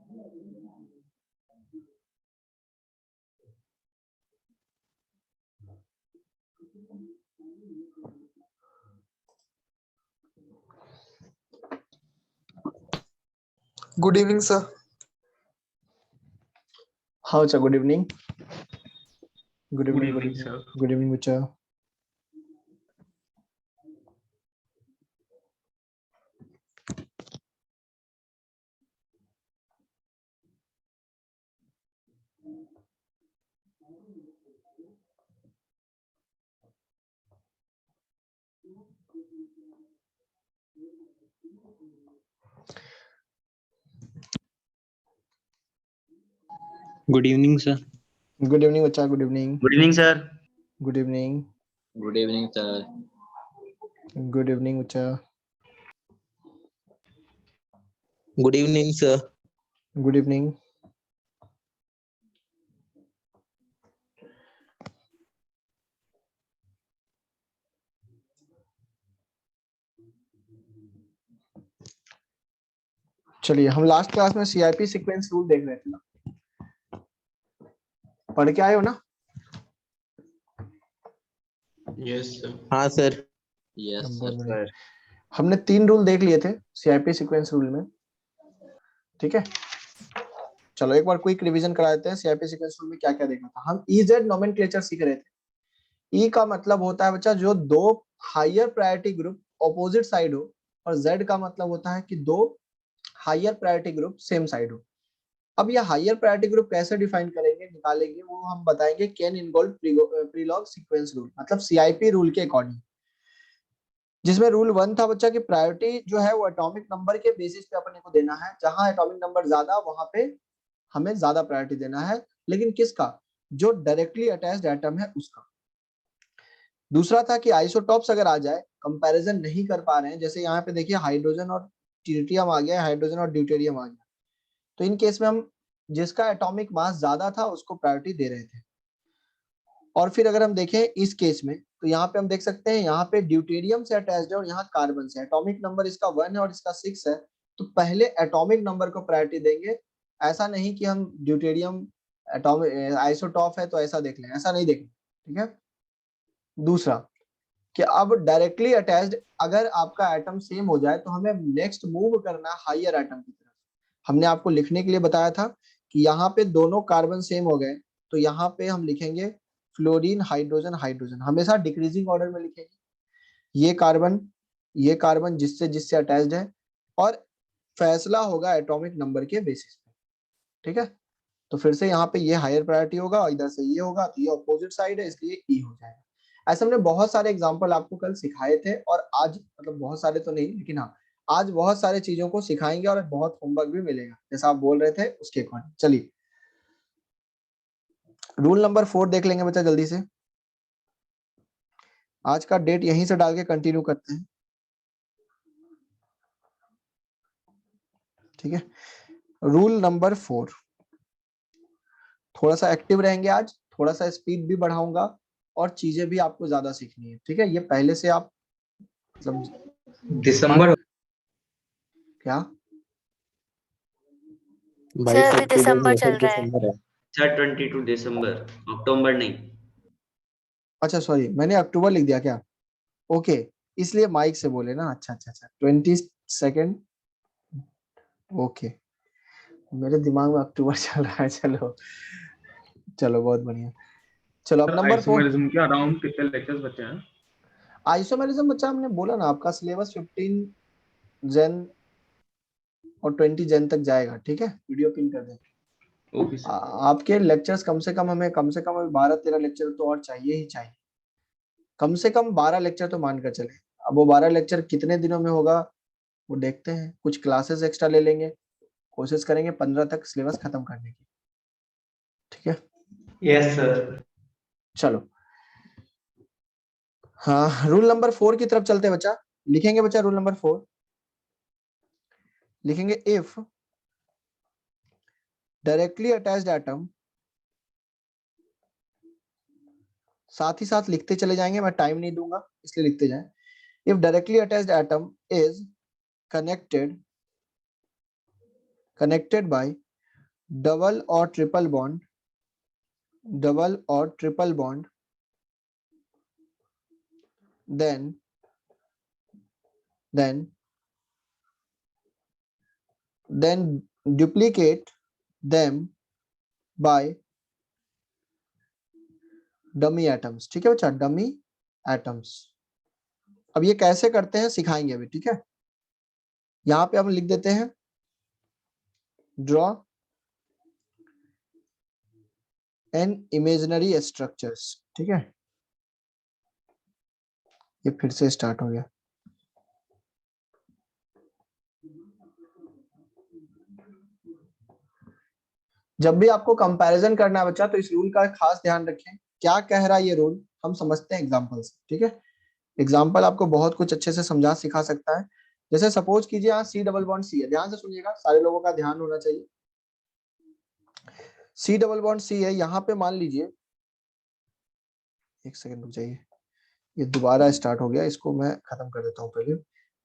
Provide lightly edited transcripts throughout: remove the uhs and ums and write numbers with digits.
Good evening, sir. हाँ बच्चा, good evening. Good Good evening evening, sir. Good evening बच्चा। Good evening, sir. Good evening बच्चा, good evening. Good evening, sir. Good evening. Good evening, sir. Good evening बच्चा। Good evening, sir. Good evening. चलिए, हम last class में CIP sequence rule देख रहे थे ना, पढ़ के आए हो ना? Yes, sir. हाँ, sir. Yes, बहुत sir. बढ़िया। हमने 3 रूल देख लिए थे सीआईपी सीक्वेंस रूल में, ठीक है। चलो एक बार क्विक रिवीजन करा देते हैं। सीआईपी सीक्वेंस रूल में क्या क्या देखा था हम? ईजेड नोमेनक्लेचर सीख रहे थे। ई का मतलब होता है बच्चा जो दो higher priority group opposite side हो, और जेड का मतलब होता है कि दो higher priority group same side हो। अब ये हायर प्रायोरिटी ग्रुप कैसे डिफाइन करेंगे, निकालेंगे, वो हम बताएंगे Cahn Ingold Prelog sequence rule, मतलब सीआईपी रूल के अकॉर्डिंग। जिसमें रूल 1 था बच्चा कि प्रायोरिटी जो है वो एटॉमिक नंबर के बेसिस पे अपने को देना है। जहां एटॉमिक नंबर ज्यादा, वहां पे हमें ज्यादा प्रायोरिटी देना है, लेकिन किसका? जो डायरेक्टली अटैच्ड एटम है उसका। दूसरा था कि आइसोटॉप्स अगर आ जाए, कंपैरिजन नहीं कर पा रहे हैं, जैसे यहाँ पे देखिए हाइड्रोजन और ट्रिटियम आ गया, हाइड्रोजन और ड्यूटेरियम आ गया, तो इन केस में हम जिसका एटॉमिक मास ज्यादा था उसको प्रायोरिटी दे रहे थे। और फिर अगर हम देखें इस केस में, तो यहाँ पे हम देख सकते हैं यहाँ पे ड्यूटेरियम से अटैच्ड है और यहाँ कार्बन से। एटॉमिक नंबर इसका 1 है और इसका 6 है, तो पहले एटॉमिक नंबर को प्रायोरिटी देंगे। ऐसा नहीं कि हम ड्यूटेरियम एटॉमिक आइसोटॉप है तो ऐसा देख लें, ऐसा नहीं देखें, ठीक है। दूसरा कि अब डायरेक्टली अटैच्ड अगर आपका एटम सेम हो जाए तो हमें नेक्स्ट मूव करना है हायर एटम की तरफ। हमने आपको लिखने के लिए बताया था कि यहाँ पे दोनों कार्बन सेम हो गए, तो यहाँ पे हम लिखेंगे फ्लोरीन हाइड्रोजन हाइड्रोजन, हमेशा डिक्रीजिंग ऑर्डर में लिखेंगे। ये कार्बन जिससे जिससे अटैच्ड है, और फैसला होगा एटॉमिक नंबर के बेसिस पे, ठीक है। तो फिर से यहाँ पे ये हायर प्रायोरिटी होगा और इधर से ये होगा, तो ये अपोजिट साइड है इसलिए ई हो जाएगा। ऐसे हमने बहुत सारे एग्जांपल आपको कल सिखाए थे, और आज मतलब बहुत सारे तो नहीं, लेकिन हाँ आज बहुत सारे चीजों को सिखाएंगे और बहुत होमवर्क भी मिलेगा जैसा आप बोल रहे थे उसके अकॉर्डिंग। चलिए रूल नंबर 4 देख लेंगे बच्चा जल्दी से। आज का डेट यहीं से डाल के कंटिन्यू करते हैं, ठीक है। रूल नंबर 4, थोड़ा सा एक्टिव रहेंगे आज, थोड़ा सा स्पीड भी बढ़ाऊंगा और चीजें भी आपको ज्यादा सीखनी है, ठीक है। ये पहले से आप मतलब दिसंबर क्या भाई सर, अभी दिसंबर चल रहा है। दिसंबर है। सर 22 दिसंबर, अक्टूबर नहीं। अच्छा सॉरी, मैंने अक्टूबर लिख दिया क्या? ओके, इसलिए माइक से बोले ना। अच्छा अच्छा अच्छा, 22 ओके, मेरे दिमाग में अक्टूबर चल रहा है। चलो चलो बहुत बढ़िया। चलो अब नंबर 4, आइसोमेरिज्म के अराउंड कितने लेक्चर्स बचे हैं? आइसोमेरिज्म बच्चा हमने बोला ना आपका सिलेबस 15 जन और 20 जन तक जाएगा, ठीक है। वीडियो पिन कर दें। Okay sir. आपके लेक्चर्स कम से कम हमें 12-13 लेक्चर तो और चाहिए ही चाहिए। कम से कम 12 लेक्चर तो मानकर चले। अब वो 12 लेक्चर कितने दिनों में होगा वो देखते हैं, कुछ क्लासेस एक्स्ट्रा ले लेंगे, कोशिश करेंगे 15 तक सिलेबस खत्म करने की, ठीक है। Yes sir. चलो हाँ, रूल नंबर 4 की तरफ चलते हैं बच्चा। लिखेंगे बच्चा रूल नंबर 4, लिखेंगे इफ डायरेक्टली अटैच्ड एटम, साथ ही साथ लिखते चले जाएंगे, मैं टाइम नहीं दूंगा इसलिए लिखते जाएं। If directly attached atom is connected by double और ट्रिपल बॉन्ड, डबल और triple bond, then duplicate them by dummy atoms। ठीक है बच्चा, डमी एटम्स। अब ये कैसे करते हैं सिखाएंगे अभी, ठीक है। यहां पे हम लिख देते हैं ड्रॉ एन इमेजिनरी स्ट्रक्चर्स। ठीक है, ये फिर से स्टार्ट हो गया। जब भी आपको कंपैरिजन करना है बच्चा, तो इस रूल का खास ध्यान रखें। क्या कह रहा है ये रूल, हम समझते हैं एग्जांपल से। ठीक है, एग्जांपल आपको बहुत कुछ अच्छे से समझा सिखा सकता है। जैसे सपोज कीजिए यहाँ सी डबल बॉन्ड सी है, ध्यान से सुनिएगा, सारे लोगों का ध्यान होना चाहिए। सी डबल बॉन्ड सी है, यहाँ पे मान लीजिए, एक सेकंड रुक जाइए, ये दोबारा स्टार्ट हो गया, इसको मैं खत्म कर देता हूँ पहले,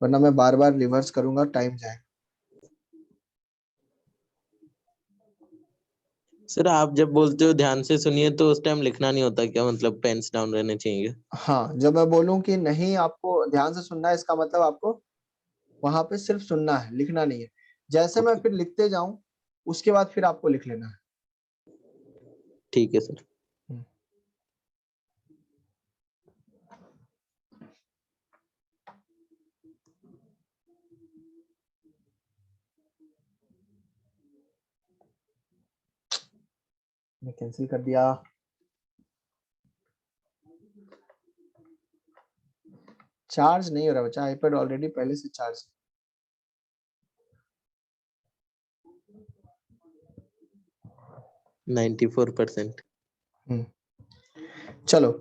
वरना मैं बार बार रिवर्स करूंगा, टाइम जाएगा। सर आप जब बोलते हो ध्यान से सुनिए, तो उस टाइम लिखना नहीं होता क्या? मतलब पेन्स डाउन रहने चाहिए। हाँ, जब मैं बोलूं कि नहीं आपको ध्यान से सुनना है, इसका मतलब आपको वहां पे सिर्फ सुनना है, लिखना नहीं है। जैसे मैं फिर लिखते जाऊं, उसके बाद फिर आपको लिख लेना है। ठीक है सर। मैं कैंसिल कर दिया। चार्ज नहीं हो रहा बच्चा, आईपैड ऑलरेडी पहले से चार्ज। 94%। चलो,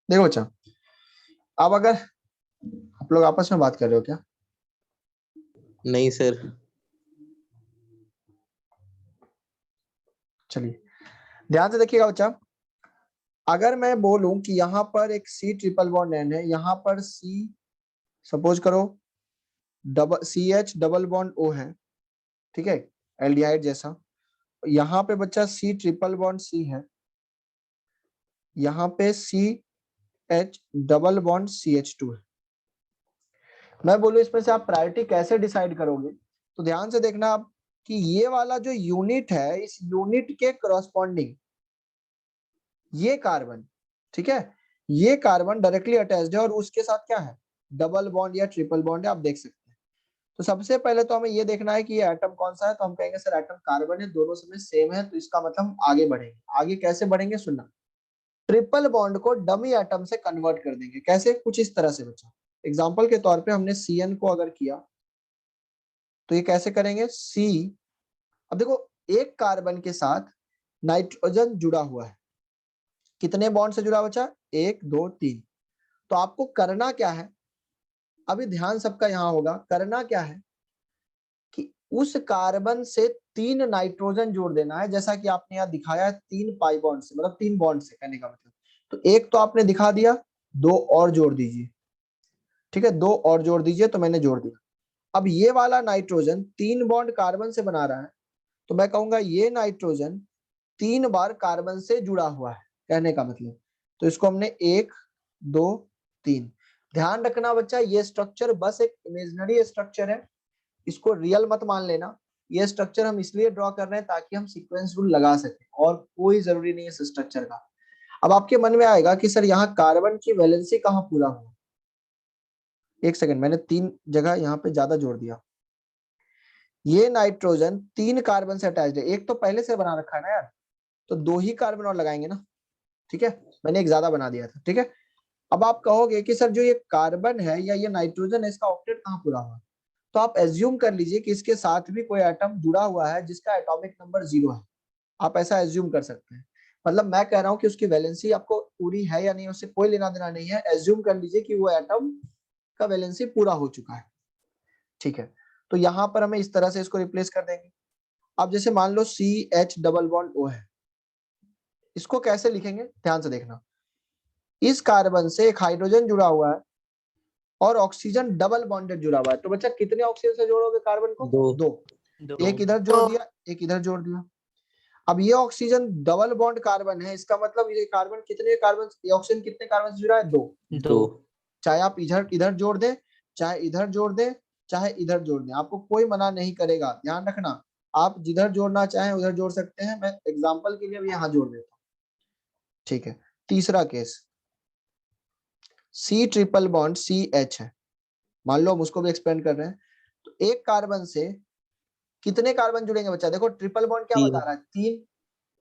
देखो बच्चा, अब अगर आप लोग आपस में बात कर रहे हो क्या? नहीं सर। चलिए ध्यान से देखिएगा बच्चा, अगर मैं बोलूं कि यहाँ पर एक सी ट्रिपल बॉन्ड एन है, यहाँ पर सी सपोज करो double C H double bond O है, ठीक है, एल्डिहाइड जैसा। यहाँ पे बच्चा सी ट्रिपल बॉन्ड सी है, यहाँ पे C H double bond C H two है। मैं बोलूं इसमें से आप प्रायोरिटी कैसे डिसाइड करोगे, तो ध्यान से देखना आप कि ये वाला जो यूनिट है, इस यूनिट के करस्पॉन्डिंग ये कार्बन, ठीक है, ये कार्बन डायरेक्टली अटैच्ड है और उसके साथ क्या है, डबल बॉन्ड या ट्रिपल बॉन्ड है, आप देख सकते हैं। तो सबसे पहले तो हमें ये देखना है कि ये एटम कौन सा है, तो हम कहेंगे सर एटम कार्बन है, दोनों समय सेम है, तो इसका मतलब हम आगे बढ़ेंगे। आगे कैसे बढ़ेंगे सुनना, ट्रिपल बॉन्ड को डमी एटम से कन्वर्ट कर देंगे। कैसे, कुछ इस तरह से बच्चा, एग्जाम्पल के तौर पे हमने CN को अगर किया तो ये कैसे करेंगे, C, अब देखो एक कार्बन के साथ नाइट्रोजन जुड़ा हुआ है, कितने बॉन्ड से जुड़ा बच्चा, 1 2 3। तो आपको करना क्या है, अभी ध्यान सबका यहाँ होगा, करना क्या है कि उस कार्बन से 3 नाइट्रोजन जोड़ देना है, जैसा कि आपने यहाँ दिखाया है 3 पाई बॉन्ड से, मतलब 3 बॉन्ड से, कहने का मतलब। तो एक तो आपने दिखा दिया, 2 और जोड़ दीजिए, ठीक है, 2 और जोड़ दीजिए, तो मैंने जोड़ दिया। अब ये वाला नाइट्रोजन 3 बॉन्ड कार्बन से बना रहा है, तो मैं कहूंगा ये नाइट्रोजन 3 बार कार्बन से जुड़ा हुआ है, कहने का मतलब। तो इसको हमने 1 2 3। ध्यान रखना बच्चा, ये स्ट्रक्चर बस एक इमेजिनरी स्ट्रक्चर है, इसको रियल मत मान लेना। ये स्ट्रक्चर हम इसलिए ड्रॉ कर रहे हैं ताकि हम सीक्वेंस रूल लगा सकें, और कोई जरूरी नहीं है इस स्ट्रक्चर का। अब आपके मन में आएगा कि सर यहाँ कार्बन की वैलेंसी कहाँ पूरा हुआ, एक सेकंड, मैंने 3 जगह यहाँ पे ज्यादा जोड़ दिया। ये नाइट्रोजन 3 कार्बन से अटैच्ड है, एक तो पहले से बना रखा है ना यार, तो 2 ही कार्बन और लगाएंगे ना, ठीक है, मैंने एक ज्यादा बना दिया था, ठीक है। अब आप कहोगे कि सर जो ये कार्बन है या ये नाइट्रोजन है, इसका ऑक्टेट कहाँ पूरा हुआ, तो आप एज्यूम कर लीजिए कि इसके साथ भी कोई एटम जुड़ा हुआ है जिसका एटॉमिक नंबर 0 है। आप ऐसा एज्यूम कर सकते हैं, मतलब मैं कह रहा हूं कि उसकी वैलेंसी आपको पूरी है या नहीं, उससे कोई लेना देना नहीं है। एज्यूम कर लीजिए कि वो एटम का वैलेंसी पूरा हो चुका है, ठीक है। तो यहाँ पर हमें इस तरह से इसको रिप्लेस कर देंगे। अब जैसे मान लो CH डबल बॉन्ड O है, इसको कैसे लिखेंगे ध्यान से देखना, इस कार्बन से एक हाइड्रोजन जुड़ा हुआ है, और ऑक्सीजन डबल बॉन्डेड जुड़ा हुआ है, तो बच्चा कितने ऑक्सीजन से जोड़ोगे कार्बन को? दो। एक इधर जोड़ दिया, एक इधर जोड़ दिया। अब ये ऑक्सीजन डबल बॉन्ड कार्बन है, इसका मतलब ये कार्बन कितने कार्बन, ये ऑक्सीजन कितने कार्बन से जुड़ा है? दो। चाहे आप इधर इधर जोड़ दे, चाहे इधर जोड़ दे, चाहे इधर जोड़ दे, आपको कोई मना नहीं करेगा। ध्यान रखना, आप जिधर जोड़ना चाहें उधर जोड़ सकते हैं। मैं एग्जांपल के लिए भी यहाँ जोड़ देता हूँ, ठीक है। तीसरा case, C triple bond CH है, मान लो हम उसको भी एक्सपेंड कर रहे हैं, तो एक कार्बन से कितने कार्बन जुड़ेंगे बच्चा? देखो ट्रिपल बॉन्ड क्या बता रहा है? 3।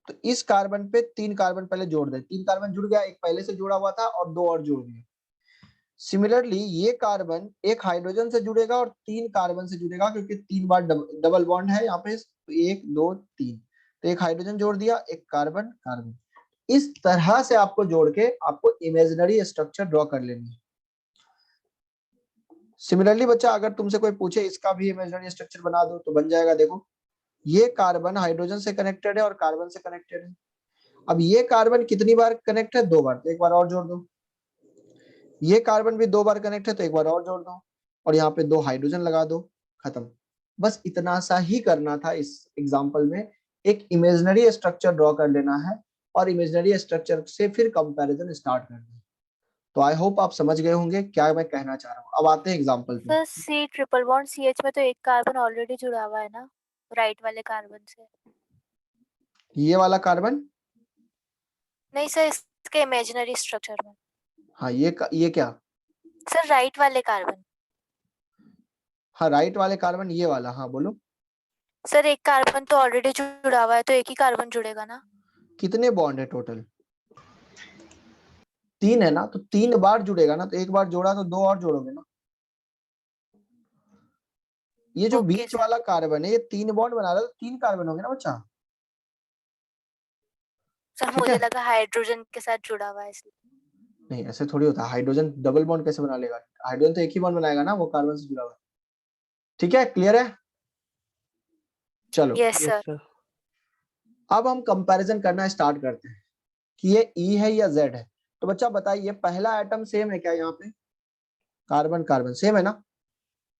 तो इस कार्बन पे 3 कार्बन पहले जोड़ दे, 3 कार्बन जुड़ गया, एक पहले से जुड़ा हुआ था और 2 और जुड़ दिए। सिमिलरली ये कार्बन एक हाइड्रोजन से जुड़ेगा और 3 कार्बन से जुड़ेगा, क्योंकि 3 बार डबल बॉन्ड है यहाँ पे, 1 2 3, तो एक हाइड्रोजन जोड़ दिया, एक कार्बन कार्बन। इस तरह से आपको जोड़ के आपको इमेजिनरी स्ट्रक्चर ड्रॉ कर लेनी है। सिमिलरली बच्चा अगर तुमसे कोई पूछे इसका भी इमेजिनरी स्ट्रक्चर बना दो, तो बन जाएगा। देखो ये कार्बन हाइड्रोजन से कनेक्टेड है और कार्बन से कनेक्टेड है। अब ये कार्बन कितनी बार कनेक्ट है? 2 बार, तो एक बार और जोड़ दो। ये कार्बन भी 2 बार कनेक्ट है, तो एक बार और जोड़ दो, और यहाँ पे 2 हाइड्रोजन लगा दो, खत्म। बस इतना सा ही करना था इस एग्जाम्पल में, एक इमेजिनरी स्ट्रक्चर ड्रॉ कर लेना है और इमेजिनरी स्ट्रक्चर से फिर कंपैरिजन स्टार्ट करना है। तो आई होप आप समझ गए होंगे क्या मैं कहना चाह रहा हूँ। अब आते हैं एग्जाम्पल पे। Sir C triple bond CH में तो एक कार्बन ऑलरेडी जुड़ा हुआ है ना, राइट वाले कार्बन से? ये वाला कार्बन नहीं सर, इसके इमेजिनरी स्ट्रक्चर में। हाँ, ये क्या सर राइट वाले कार्बन। हाँ, राइट वाले कार्बन, ये वाला, हाँ बोलो। सर एक कार्बन तो ऑलरेडी जुड़ा हुआ है, तो एक ही कार्बन जुड़ेगा ना? कितने बॉन्ड है टोटल? 3 है ना, तो 3 बार जुड़ेगा ना, तो एक बार जोड़ा तो 2 और जोड़ोगे ना। ये जो बीच वाला कार्बन है ये 3 बॉन्ड बना रहा है, तो 3 कार्बन होंगे ना बच्चा। सर मुझे लगा हाइड्रोजन के साथ जुड़ा हुआ है इसलिए। नहीं, ऐसे थोड़ी होता है। हाइड्रोजन डबल बॉन्ड कैसे बना लेगा? हाइड्रोजन तो एक ही बॉन्ड बनाएगा ना, वो कार्बन से जुड़ा हुआ है। ठीक है, क्लियर है? चलो यस सर। अब हम कंपैरिजन करना स्टार्ट करते हैं कि ये E है या Z है। तो बच्चा बताइए, पहला एटम सेम है क्या? यहाँ पे कार्बन कार्बन सेम है ना?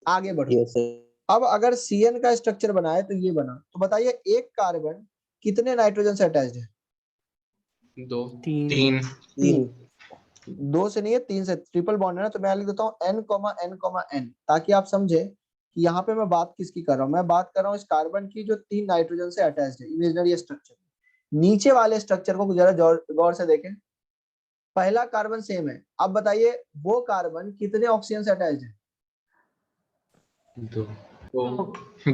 आगे बढ़ो। Yes sir. अब अगर CN का स्ट्रक्चर बना है तो ये बना, तो बताइए एक कार्बन कितने नाइट्रोजन से अटैच्ड है? 2 3 3। 2 से नहीं है, 3 से। ट्रिपल बॉन्ड है ना, तो मैं लिख देता हूँ N, ताकि आप समझे कि यहाँ पे मैं बात किसकी कर रहा हूँ। मैं बात कर रहा हूँ इस कार्बन की जो 3 नाइट्रोजन से अटैच्ड है, इमेजिनरी स्ट्रक्चर। नीचे वाले स्ट्रक्चर को जरा गौर से देखें। पहला कार्बन सेम है, अब बताइए वो कार्बन कितने ऑक्सीजन से अटैच्ड है?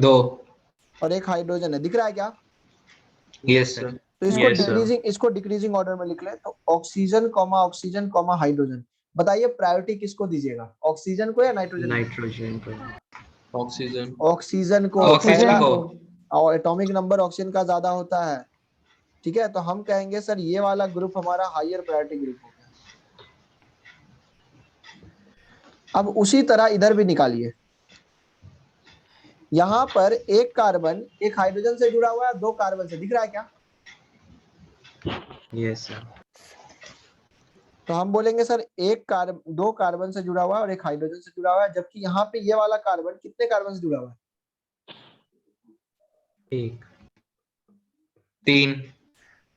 2 और एक हाइड्रोजन है, दिख रहा है क्या? Yes sir. तो इसको डिक्रीजिंग ऑर्डर में लिख ले। तो ऑक्सीजन कॉमा हाइड्रोजन। बताइए प्रायोरिटी किसको दीजिएगा, ऑक्सीजन को या नाइट्रोजन? नाइट्रोजन को। ऑक्सीजन को। और एटॉमिक नंबर ऑक्सीजन का ज्यादा होता है, ठीक है। तो हम कहेंगे सर ये वाला ग्रुप हमारा हायर प्रायोरिटी ग्रुप हो गया। अब उसी तरह इधर भी निकालिए। यहाँ पर एक कार्बन एक हाइड्रोजन से जुड़ा हुआ है, 2 कार्बन से, दिख रहा है क्या? Yes sir. तो हम बोलेंगे सर 2 कार्बन से जुड़ा हुआ है और एक हाइड्रोजन से जुड़ा हुआ है, जबकि यहाँ पे ये वाला कार्बन कितने कार्बन से जुड़ा हुआ है?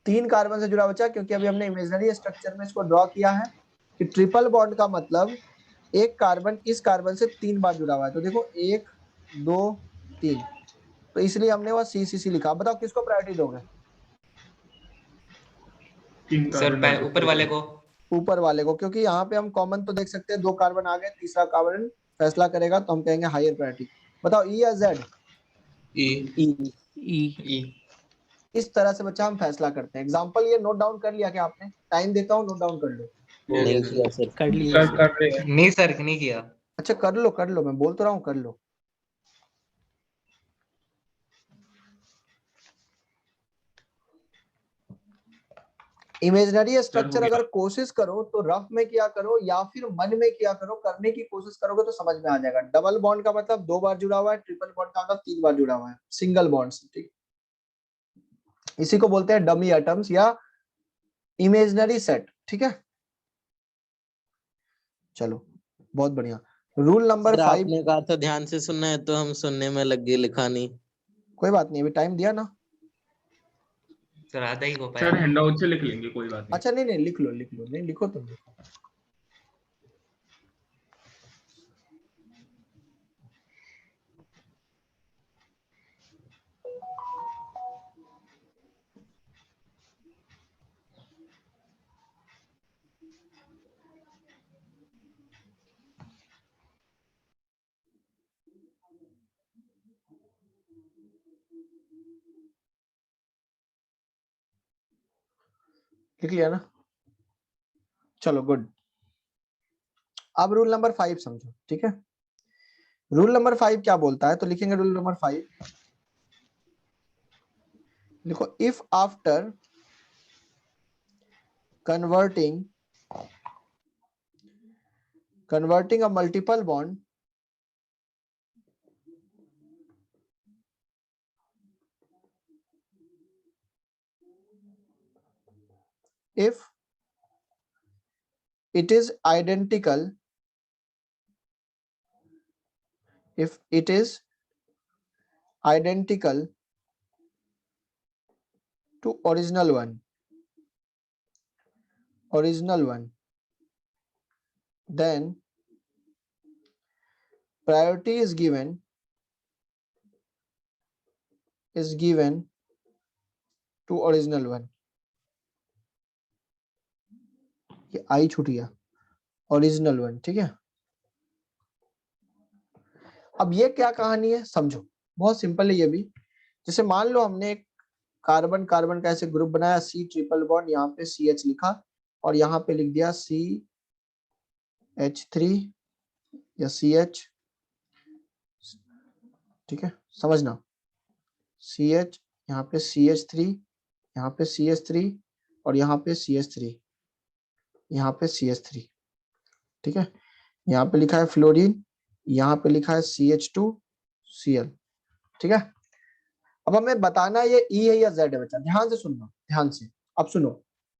3 कार्बन से जुड़ा बचा, क्योंकि अभी हमने इमेजिनरी स्ट्रक्चर में इसको ड्रॉ किया है कि ट्रिपल बॉन्ड का मतलब एक कार्बन इस कार्बन से 3 बार जुड़ा हुआ है। तो देखो 1 2 3, तो इसलिए हमने वो CCC लिखा। बताओ किसको प्रायोरिटी दोगे? सर ऊपर वाले को। ऊपर वाले को, क्योंकि यहाँ पे हम कॉमन तो देख सकते हैं, 2 कार्बन आ गए, तीसरा कार्बन फैसला करेगा, तो हम कहेंगे हायर प्रायोरिटी। बताओ E या Z? ई। इस तरह से बच्चा हम फैसला करते हैं। एग्जांपल ये नोट डाउन कर लिया क्या आपने? टाइम देता हूँ, नोट डाउन कर लो। नहीं किया सर। कर रहे हैं। नहीं सर, नहीं किया। अच्छा कर लो, मैं बोल तो रहा हूँ कर लो। इमेजिनरी स्ट्रक्चर अगर कोशिश करो तो रफ में किया करो या फिर मन में किया करो, करने की कोशिश करोगे तो समझ में आ जाएगा। डबल बॉन्ड का मतलब 2 बार जुड़ा हुआ है, ट्रिपल बॉन्ड का मतलब 3 बार जुड़ा हुआ है, सिंगल बॉन्ड से, ठीक। इसी को बोलते हैं डमी एटम्स या इमेजिनरी सेट, ठीक है। चलो बहुत बढ़िया। रूल नंबर सर 5, आपने कहा था ध्यान से सुनना है तो हम सुनने में लग गए, लिखा नहीं। कोई बात नहीं, अभी टाइम दिया ना। सर आधा ही हो सर पाया। हैंडआउट से लिख लेंगे, कोई बात नहीं। अच्छा नहीं लिख लो, नहीं लिखो तुम लिखो। लिख लिया ना, चलो गुड। अब रूल नंबर 5 समझो, ठीक है। रूल नंबर 5 क्या बोलता है, तो लिखेंगे रूल नंबर 5, लिखो if after converting a multiple bond if it is identical to original one, then priority is given to original one। ये आई छूट गया, ओरिजिनल वन, ठीक है। अब ये क्या कहानी है समझो, बहुत सिंपल है ये भी। जैसे मान लो हमने एक कार्बन कार्बन का ऐसे ग्रुप बनाया, C ट्रिपल बॉन्ड, यहाँ पे CH लिखा और यहाँ पे लिख दिया CH3 या CH, ठीक है, समझना। CH, यहाँ पे CH3, यहाँ पे CH3 और यहाँ पे CH3, यहाँ पे CH3, ठीक है। यहाँ पे लिखा है फ्लोरीन, यहाँ पे लिखा है CH2Cl, ठीक है। अब हमें बताना ये E है या Z है बच्चा, ध्यान से सुनना, ध्यान से। अब सुनो,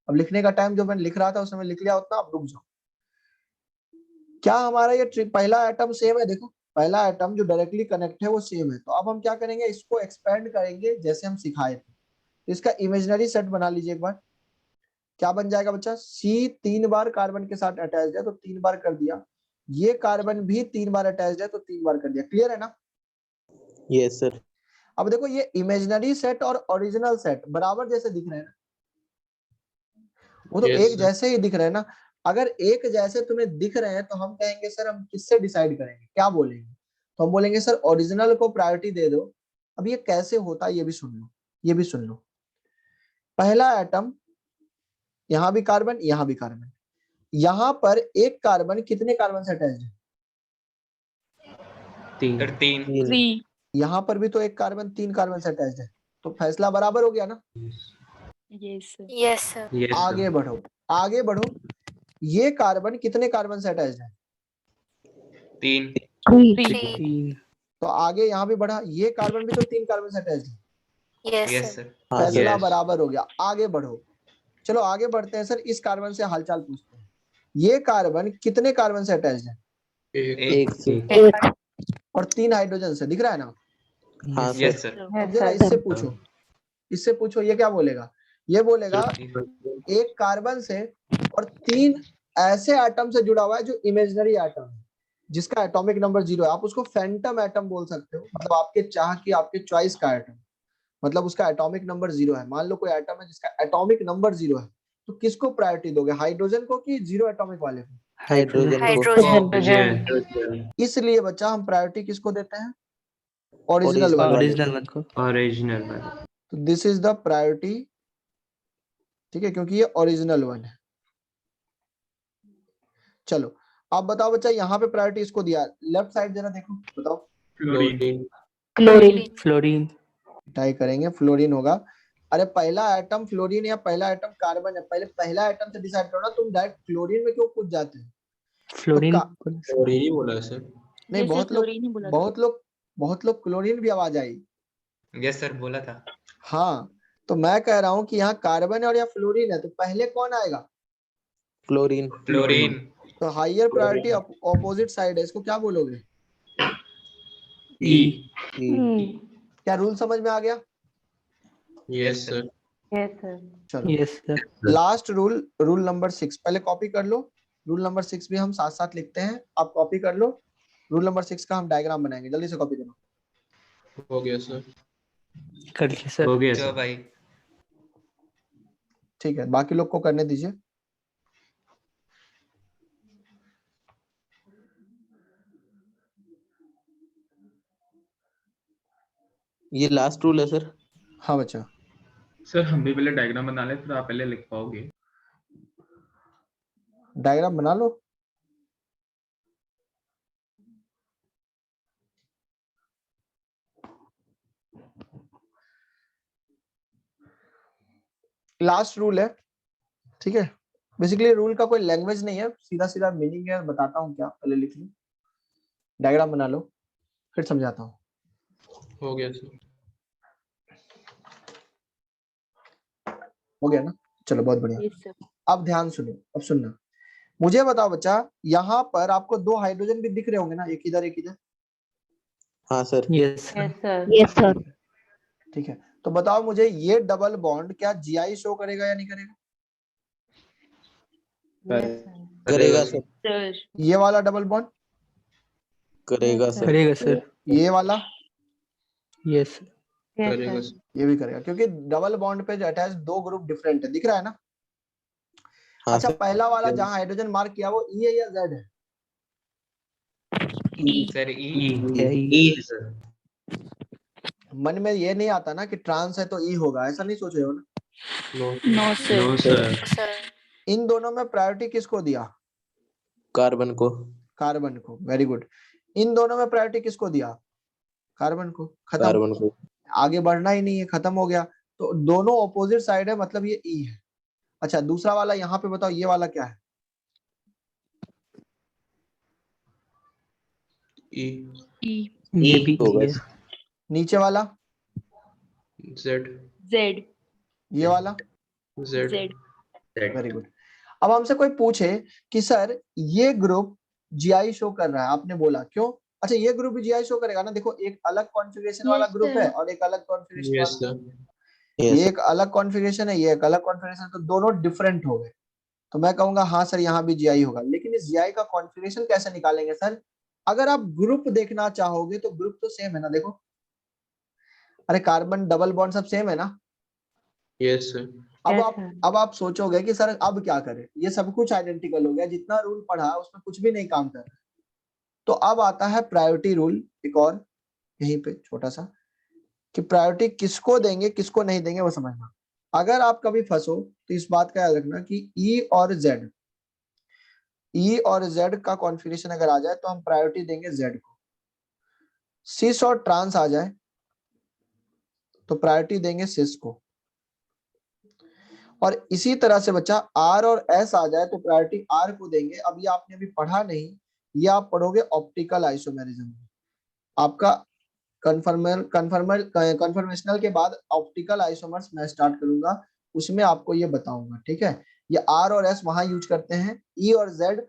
अब लिखने का टाइम जो मैंने लिख रहा था उस समय लिख लिया उतना, अब रुक जाओ। क्या हमारा ये पहला एटम सेम है, देखो पहला एटम जो डायरेक्टली कनेक्ट है वो सेम है। तो अब हम क्या करेंगे, इसको एक्सपेंड करेंगे जैसे हम सिखाए थे। तो इसका इमेजिनरी सेट बना लीजिए एक बार, क्या बन जाएगा बच्चा, C 3 बार कार्बन के साथ अटैच्ड है तो 3 बार कर दिया, ये कार्बन भी 3 बार अटैच्ड है तो 3 बार कर दिया। क्लियर है ना? Yes sir. अब देखो ये इमेजिनरी सेट और ओरिजिनल सेट बराबर जैसे दिख रहे हैं ना, वो तो Yes, एक sir. जैसे ही दिख रहे हैं ना। अगर एक जैसे तुम्हें दिख रहे हैं तो हम कहेंगे सर हम किससे डिसाइड करेंगे, क्या बोलेंगे, तो हम बोलेंगे सर ओरिजिनल को प्रायोरिटी दे दो। अब ये कैसे होता है ये भी सुन लो, ये भी सुन लो। पहला एटम, यहाँ भी कार्बन, यहाँ भी कार्बन, यहाँ पर एक कार्बन कितने कार्बन से अटैच्ड है, 3। यहाँ पर भी तो एक कार्बन 3 कार्बन से अटैच्ड है, तो फैसला बराबर हो गया ना। Yes sir. Yes, sir. आगे बढ़ो, आगे बढ़ो, ये कार्बन कितने कार्बन से अटैच्ड है, 3। 3। तो आगे यहाँ भी बढ़ा, ये कार्बन भी तो 3 कार्बन से अटैच्ड है, यस यस सर। सर। हाँ फैसला Yes. बराबर हो गया। आगे बढ़ो, चलो आगे बढ़ते हैं सर, इस कार्बन से हालचाल पूछते हैं। ये कार्बन कितने कार्बन से अटैच्ड है, एक से। और 3 हाइड्रोजन से, दिख रहा है ना। हाँ यस सर। सर। अब जरा इससे पूछो, इससे पूछो, ये क्या बोलेगा, ये बोलेगा एक कार्बन से और 3 ऐसे एटम से जुड़ा हुआ है जो इमेजिनरी एटम है, जिसका एटॉमिक नंबर 0 है। आप उसको फैंटम एटम बोल सकते हो, मतलब आपके चाह की, आपके चॉइस का एटम, मतलब उसका एटॉमिक नंबर 0 है। मान लो कोई एटम है जिसका एटॉमिक नंबर 0 है, तो किसको प्रायोरिटी दोगे, हाइड्रोजन को कि 0 एटॉमिक वाले को? हाइड्रोजन को। हाइड्रोजन। इसलिए बच्चा हम प्रायोरिटी किसको देते हैं, ओरिजिनल वाले को। ओरिजिनल वाला। तो दिस इज द प्रायोरिटी, ठीक है, क्योंकि ये ओरिजिनल वन है। चलो आप बताओ बच्चा, यहाँ पे प्रायोरिटी इसको दिया, लेफ्ट साइड जरा देखो, बताओ। फ्लोरीन। ट्राई करेंगे, फ्लोरीन होगा। अरे पहला एटम फ्लोरीन या पहला एटम कार्बन है, पहले पहला एटम से डिसाइड करो ना, तुम डायरेक्ट फ्लोरीन में क्यों कूद जाते हो? फ्लोरीन फ्लोरीन ही बोला सर। नहीं, बहुत लोग क्लोरीन भी आवाज आई। यस सर बोला था। हाँ, तो मैं कह रहा हूँ कि यहाँ कार्बन और या फ्लोरीन है, तो पहले कौन आएगा, फ्लोरीन। फ्लोरीन। तो हायर प्रायोरिटी ऑपोजिट साइड है, इसको क्या बोलोगे? ई क्या रूल समझ में आ गया? यस सर चलो yes sir. Last rule number 6 पहले कॉपी कर लो। रूल नंबर 6 भी हम साथ साथ लिखते हैं, आप कॉपी कर लो। रूल नंबर 6 का हम डायग्राम बनाएंगे, जल्दी से कॉपी करो। हो गया सर। कर लिया सर। हो गया जो सर। भाई ठीक है, बाकी लोग को करने दीजिए। ये लास्ट रूल है सर। हाँ बच्चा, सर हम भी पहले डायग्राम बना ले, फिर आप पहले लिख पाओगे। डायग्राम बना लो। लास्ट रूल है, ठीक है। बेसिकली रूल का कोई लैंग्वेज नहीं है, सीधा सीधा मीनिंग है, बताता हूँ क्या, पहले लिख लो, डायग्राम बना लो, फिर समझाता हूँ। हो गया सर। हो गया ना? चलो बहुत बढ़िया। अब ध्यान सुनो, अब सुनना। मुझे बताओ बच्चा, यहाँ पर आपको 2 हाइड्रोजन भी दिख रहे होंगे ना, एक इधर एक इधर। हाँ sir. Yes sir. Yes sir. ठीक है, तो बताओ मुझे ये डबल बॉन्ड क्या जीआई शो करेगा या नहीं करेगा? करेगा सर। ये वाला डबल बॉन्ड, करेगा सर। करेगा सर। ये वाला, यस करेगा सर। ये भी करेगा, क्योंकि डबल बॉन्ड पे जो अटैच 2 ग्रुप डिफरेंट है, दिख रहा है ना? हाँ अच्छा, सर। पहला वाला जहां हाइड्रोजन मार्क किया वो ई है या जेड है? सर ई ई है सर। मन में ये नहीं आता ना कि ट्रांस है तो ई होगा, ऐसा नहीं सोच रहे हो ना? No sir. No sir. Sir इन दोनों में प्रायोरिटी किसको दिया? कार्बन को। कार्बन को, वेरी गुड। इन दोनों में प्रायोरिटी किसको दिया? कार्बन को। खत्म, कार्बन को। आगे बढ़ना ही नहीं है, खत्म हो गया। तो दोनों ऑपोजिट साइड है, मतलब ये ई है। अच्छा, दूसरा वाला यहाँ पे बताओ, ये वाला क्या है? ई ये भी होगा है। नीचे वाला, जेड जेड ये वाला, जेड जेड वेरी गुड। अब हमसे कोई पूछे कि सर ये ग्रुप जीआई शो कर रहा है, आपने बोला क्यों? अच्छा, ये ग्रुप भी जीआई शो करेगा ना? देखो, एक अलग कॉन्फ़िगरेशन वाला Yes, ग्रुप sir. है और एक अलग कॉन्फ़िगरेशन यस वाला। सर। ये एक अलग कॉन्फ़िगरेशन है, ये एक अलग कॉन्फ़िगरेशन, तो दोनों डिफरेंट हो गए। तो मैं कहूंगा हाँ सर, यहाँ भी जीआई होगा। लेकिन इस जीआई का कॉन्फ़िगरेशन कैसे निकालेंगे सर? अगर आप ग्रुप देखना चाहोगे तो ग्रुप तो सेम है ना, देखो। अरे कार्बन डबल बॉन्ड सब सेम है ना? Yes sir. अब आप सोचोगे कि सर अब क्या करें, ये सब कुछ आइडेंटिकल हो गया, जितना रूल पढ़ा उसमें कुछ भी नहीं काम कर रहा। तो अब आता है प्रायोरिटी रूल, एक और यहीं पे छोटा सा, कि प्रायोरिटी किसको देंगे किसको नहीं देंगे वो समझना। अगर आप कभी फंसो तो इस बात का याद रखना कि ई और जेड का कॉन्फ़िगरेशन अगर आ जाए तो हम प्रायोरिटी देंगे जेड को। सिस और ट्रांस आ जाए तो प्रायोरिटी देंगे सिस को। और इसी तरह से बच्चा आर और एस आ जाए तो प्रायोरिटी आर को देंगे। अब ये आपने अभी पढ़ा नहीं, ये आप पढ़ोगे ऑप्टिकल आइसोमेरिज्म में। आपका कन्फर्मेशनल के बाद ऑप्टिकल आइसोमर्स मैं स्टार्ट करूंगा, उसमें आपको ये बताऊंगा, ठीक है? ये आर और एस वहां यूज करते हैं, ई और जेड,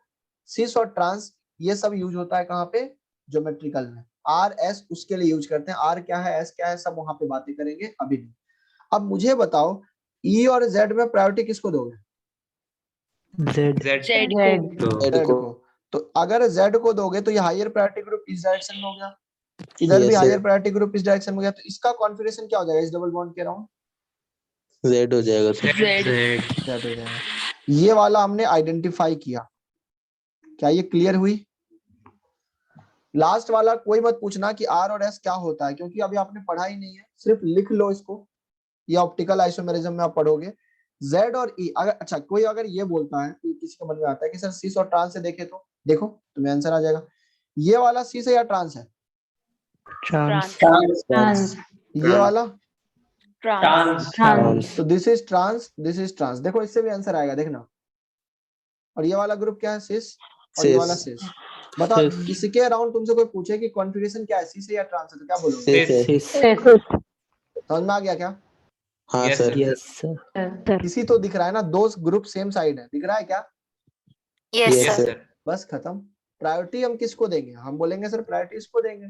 सिस और ट्रांस ये सब यूज होता है कहाँ पे? ज्योमेट्रिकल में। आर एस उसके लिए यूज करते हैं, आर क्या है एस क्या है सब वहां पे बातें करेंगे, अभी नहीं। अब मुझे बताओ, ई और जेड में प्रायोरिटी किसको दोगे? जेड। जेड जेड जेड को। तो अगर जेड को दोगे तो ये हायर प्रायोरिटी ग्रुप इस डायरेक्शन में हो गया, इधर भी Yes, higher sir. Priority group इस डायरेक्शन में गया। तो इसका कॉन्फ़िगरेशन क्या हो जाएगा इस डबल बॉन्ड के अराउंड? जेड हो जाएगा सर। जेड जेड हो जाएगा। ये वाला हमने आइडेंटिफाई किया, क्या ये क्लियर हुई? लास्ट वाला कोई मत पूछना कि आर और एस क्या होता है, क्योंकि अभी आपने पढ़ा ही नहीं है, सिर्फ लिख लो इसको। ये ऑप्टिकल आइसोमेरिज्म में आप पढ़ोगे। जेड और ई, अगर अच्छा कोई अगर ये बोलता है, किसी के मन में आता है कि सर सिस और ट्रांस से देखे तो देखो, तुम्हें आंसर आ जाएगा। ये वाला सिस है या ट्रांस है? ट्रांस। ये वाला, ट्रांस। तो this is trans, this is trans. देखो इससे भी आंसर आएगा, देखना। और ये वाला ग्रुप क्या है? सिस। और ये वाला सिस। बताओ, सिस। इसके अराउंड तुमसे कोई पूछे कि कॉन्फ़िगरेशन क्या है, सिस है या ट्रांस है, तो क्या बोलोगे? सिस है। सिस। समझ में आ गया क्या? हाँ Yes, sir. sir. Yes sir. इसी तो दिख रहा है ना, दो ग्रुप सेम साइड है, दिख रहा है क्या? Yes Yes, sir. sir. बस खत्म। प्रायोरिटी हम किसको देंगे? हम बोलेंगे सर प्रायोरिटी इसको देंगे,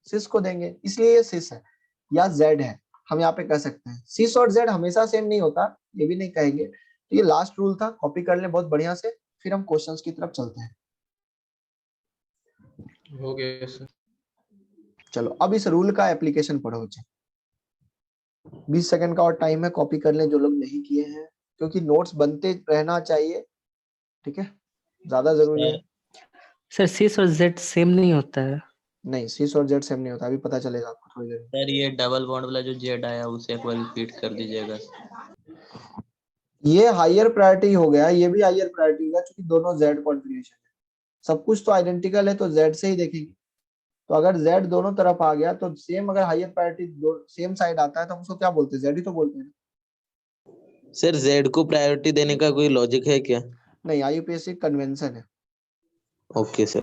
सिस को देंगे, इसलिए ये सिस है या जेड है, हम यहाँ पे कह सकते हैं। सिस और जेड हमेशा सेम नहीं होता, ये भी नहीं कहेंगे। तो ये लास्ट रूल था, कॉपी कर ले बहुत बढ़िया से, फिर हम क्वेश्चंस की तरफ चलते हैं। हो गया सर। चलो अब इस रूल का एप्लीकेशन पढ़ो बच्चे। 20 सेकंड का और टाइम है, कॉपी कर लें जो लोग नहीं किए हैं, क्योंकि नोट्स बनते रहना चाहिए, ठीक है, ज्यादा जरूरी है। सर सिस और जेड सेम नहीं होता है। नहीं, सिस और जेड सेम नहीं होता, अभी पता चलेगा आपको थोड़ी देर में। सर ये डबल बॉन्ड वाला जो जेड आया उसे एक बार रिपीट कर दीजिएगा। ये हायर प्रायोरिटी हो गया, ये भी हायर प्रायोरिटी होगा, क्योंकि दोनों जेड कॉन्फ़िगरेशन है। सब कुछ तो आइडेंटिकल है, तो जेड से ही देखेंगे। तो अगर जेड दोनों तरफ आ गया तो सेम, अगर हायर प्रायोरिटी सेम साइड आता है तो हम उसको क्या बोलते हैं? जेड ही तो बोलते हैं। सर जेड को प्रायोरिटी देने का कोई लॉजिक है क्या? नहीं, आईयूपीएसी कन्वेंशन है। Okay sir.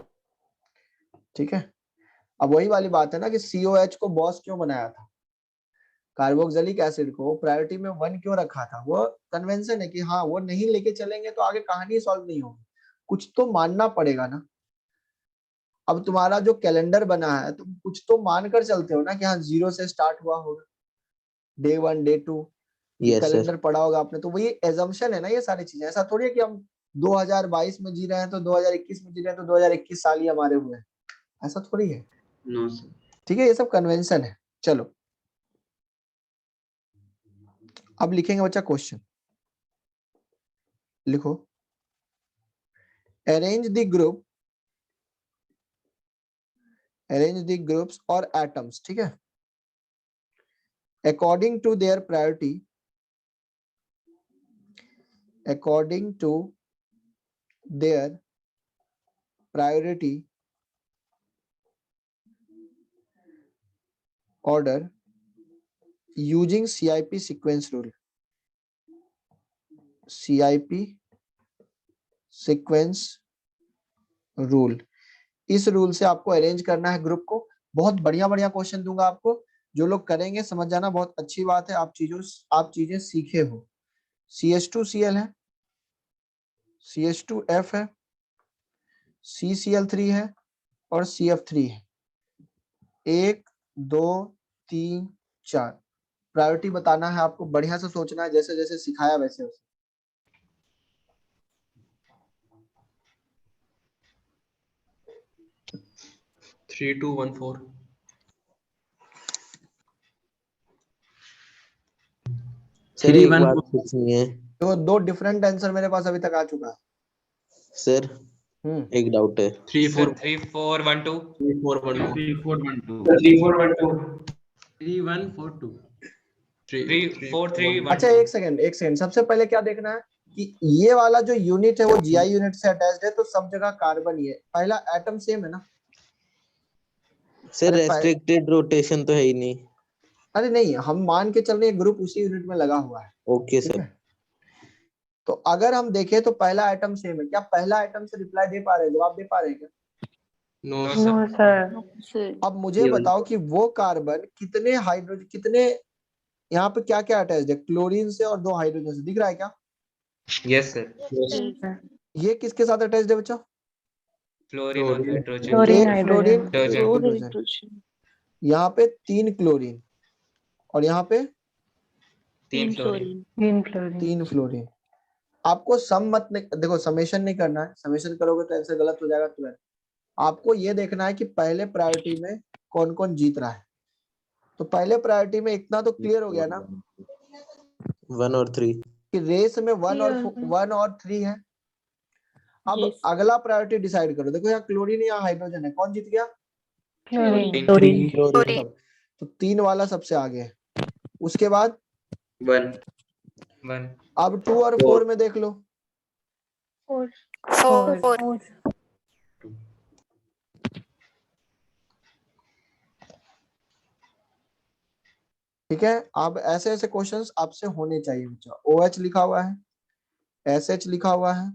ठीक है, अब वही वाली बात है ना कि COH को बॉस क्यों बनाया था, कार्बोक्सिलिक एसिड को प्रायोरिटी में 1 क्यों रखा था? वो कन्वेंशन है कि हाँ वो नहीं लेके चलेंगे तो आगे कहानी सॉल्व नहीं होगी, कुछ तो मानना पड़ेगा ना। अब तुम्हारा जो कैलेंडर बना है तुम कुछ तो मान कर चलते हो ना कि हाँ 0 से स्टार्ट हुआ होगा, day 1 day 2, yes calendar sir. पढ़ा होगा आपने, तो वही एजम्पशन है ना ये सारी चीजें। ऐसा थोड़ी है कि हम 2022 में जी रहे हैं तो 2021 में जी रहे हैं तो 2021 साल ही हमारे हुए हैं, ऐसा थोड़ी है। No sir. ठीक है, ये सब कन्वेंशन है। चलो अब लिखेंगे बच्चा क्वेश्चन, लिखो। अरेंज द ग्रुप्स और एटम्स, ठीक है, according to their priority order using CIP sequence rule। इस रूल से आपको अरेंज करना है ग्रुप को। बहुत बढ़िया बढ़िया क्वेश्चन दूंगा आपको, जो लोग करेंगे समझ जाना, बहुत अच्छी बात है, आप चीजें सीखे हो। CH2Cl है, CH2F है, CCl3 है और CF3 है। 1 2 3 4 प्रायोरिटी बताना है आपको, बढ़िया से सोचना है, जैसे जैसे सिखाया वैसे वैसे। Three two one four. Sir 3 एक 1 बात पूछनी है तो 2 डिफरेंट आंसर मेरे पास अभी तक आ चुका है। सर, एक डाउट है। 3 4 3 4 1 2 3 4 1 2 3 4 1 2 3 4 1 2 3 1 4 2 3 4 3 1 अच्छा 2। एक सेकंड, सबसे पहले क्या देखना है कि ये वाला जो यूनिट है वो GI यूनिट से अटैच्ड है, तो सब जगह कार्बन ही है। पहला एटम सेम है ना? सर अरे रेस्ट्रिक्टेड रोटेशन तो है ही नहीं। अरे नहीं, हम मान के चल रहे हैं ग्रुप उसी यूनिट में लगा हुआ है। ओके ठीक सर। है, तो अगर हम देखें तो पहला आइटम सेम है। क्या पहला आइटम से रिप्लाई दे पा रहे हैं, जवाब दे पा रहे हैं क्या? No no sir. सर। अब मुझे बताओ कि वो कार्बन कितने हाइड्रोजन, कितने यहाँ पे क्या क्या अटैच्ड है? क्लोरीन से और 2 हाइड्रोजन से, दिख रहा है क्या? Yes sir. ये किसके साथ अटैच्ड है बच्चा? फ्लोरीन और हाइड्रोजन। एक फ्लोरीन, एक हाइड्रोजन। हाइड्रोजन। यहाँ पे 3 क्लोरीन और यहाँ पे 3 फ्लोरीन। 3 फ्लोरीन। आपको सम मत देखो, समेशन नहीं करना है, समेशन करोगे तो ऐसे गलत हो जाएगा तुरंत। आपको ये देखना है कि पहले प्रायोरिटी में कौन कौन जीत रहा है। तो पहले प्रायोरिटी में इतना तो क्लियर हो गया ना 1 और 3 कि रेस में 1 और 3 है। अब अगला प्रायोरिटी डिसाइड करो। देखो यहाँ क्लोरीन या हाइड्रोजन है, कौन जीत गया? क्लोरीन। तो 3 वाला सबसे आगे है। उसके बाद 1 अब 2 और 4 में देख लो। 4 ठीक है, अब ऐसे ऐसे क्वेश्चंस आपसे होने चाहिए बच्चा। OH लिखा हुआ है, SH लिखा हुआ है,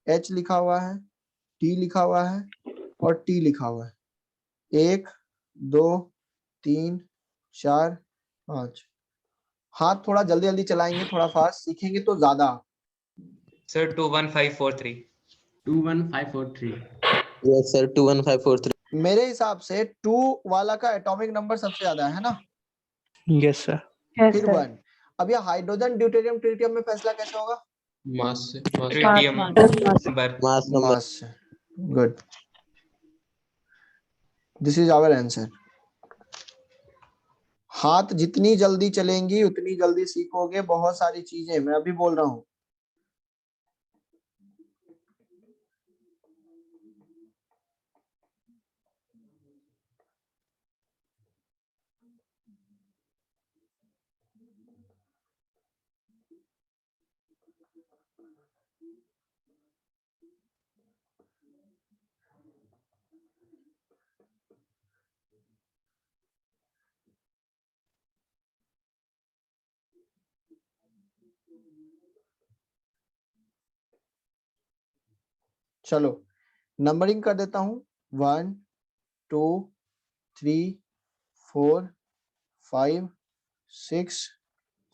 H लिखा हुआ है, T लिखा हुआ है और T लिखा हुआ है। 1 2 3 4 5। हाथ थोड़ा जल्दी जल्दी चलाएंगे, थोड़ा फास्ट सीखेंगे तो ज्यादा। सर 2 1 5 4 3। 21543. यस सर 21543 मेरे हिसाब से 2 वाला का एटॉमिक नंबर सबसे ज्यादा है ना, यस सर। फिर 1। अब ये हाइड्रोजन ड्यूटेरियम ट्रिटियम में फैसला कैसे होगा? मास से tritium number. Mass number. Mass. Good, this is our answer. हाथ जितनी जल्दी चलेंगी उतनी जल्दी सीखोगे बहुत सारी चीजें, मैं अभी बोल रहा हूँ। चलो नंबरिंग कर देता हूँ। 1 2 3 4 5 6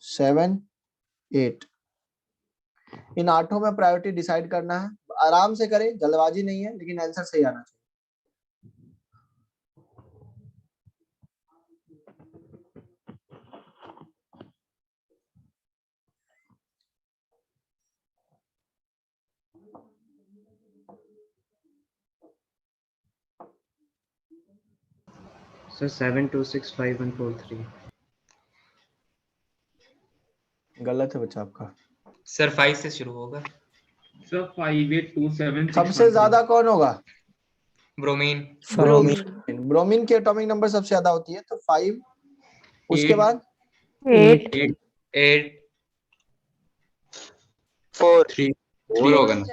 7 8। इन 8 में प्रायोरिटी डिसाइड करना है। आराम से करें, जल्दबाजी नहीं है, लेकिन आंसर सही आना चाहिए। सर 7265 गलत है बच्चा आपका। सर 5 से शुरू होगा। Sir 5827. सबसे ज्यादा कौन होगा? ब्रोमीन। ब्रोमीन। ब्रोमीन की एटॉमिक नंबर सबसे ज्यादा होती है, तो 5। उसके Eight. बाद 8 8 3 4 होगा ना?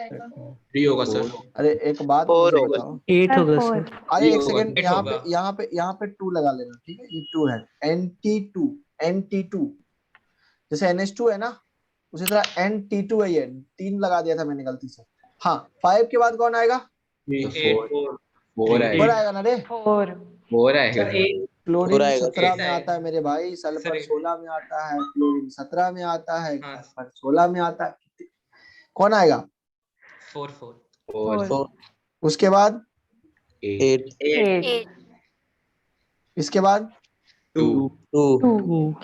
3 होगा सर। अरे एक बात मुझे बताओ। 8 होगा सर। अरे एक होगा। सेकंड, 8 यहाँ होगा। पे यहाँ पे 2 लगा लेना, ठीक है? ये 2 है, NT2 जैसे NH2 है ना, उसी तरह NT2 है, ये 3 लगा दिया था मैंने गलती से। हाँ 5 के बाद कौन आएगा? 4 आएगा। 4 आएगा ना रे। 4 आएगा। क्लोरीन आएगा। 17 में आएगा। आता है मेरे भाई, सल्फर सर, 16 में आता है, क्लोरीन 17 में आता है, हाँ। सल्फर 16 में आता है। कौन आएगा? 4 4 उसके बाद 8 8 इसके बाद 2 2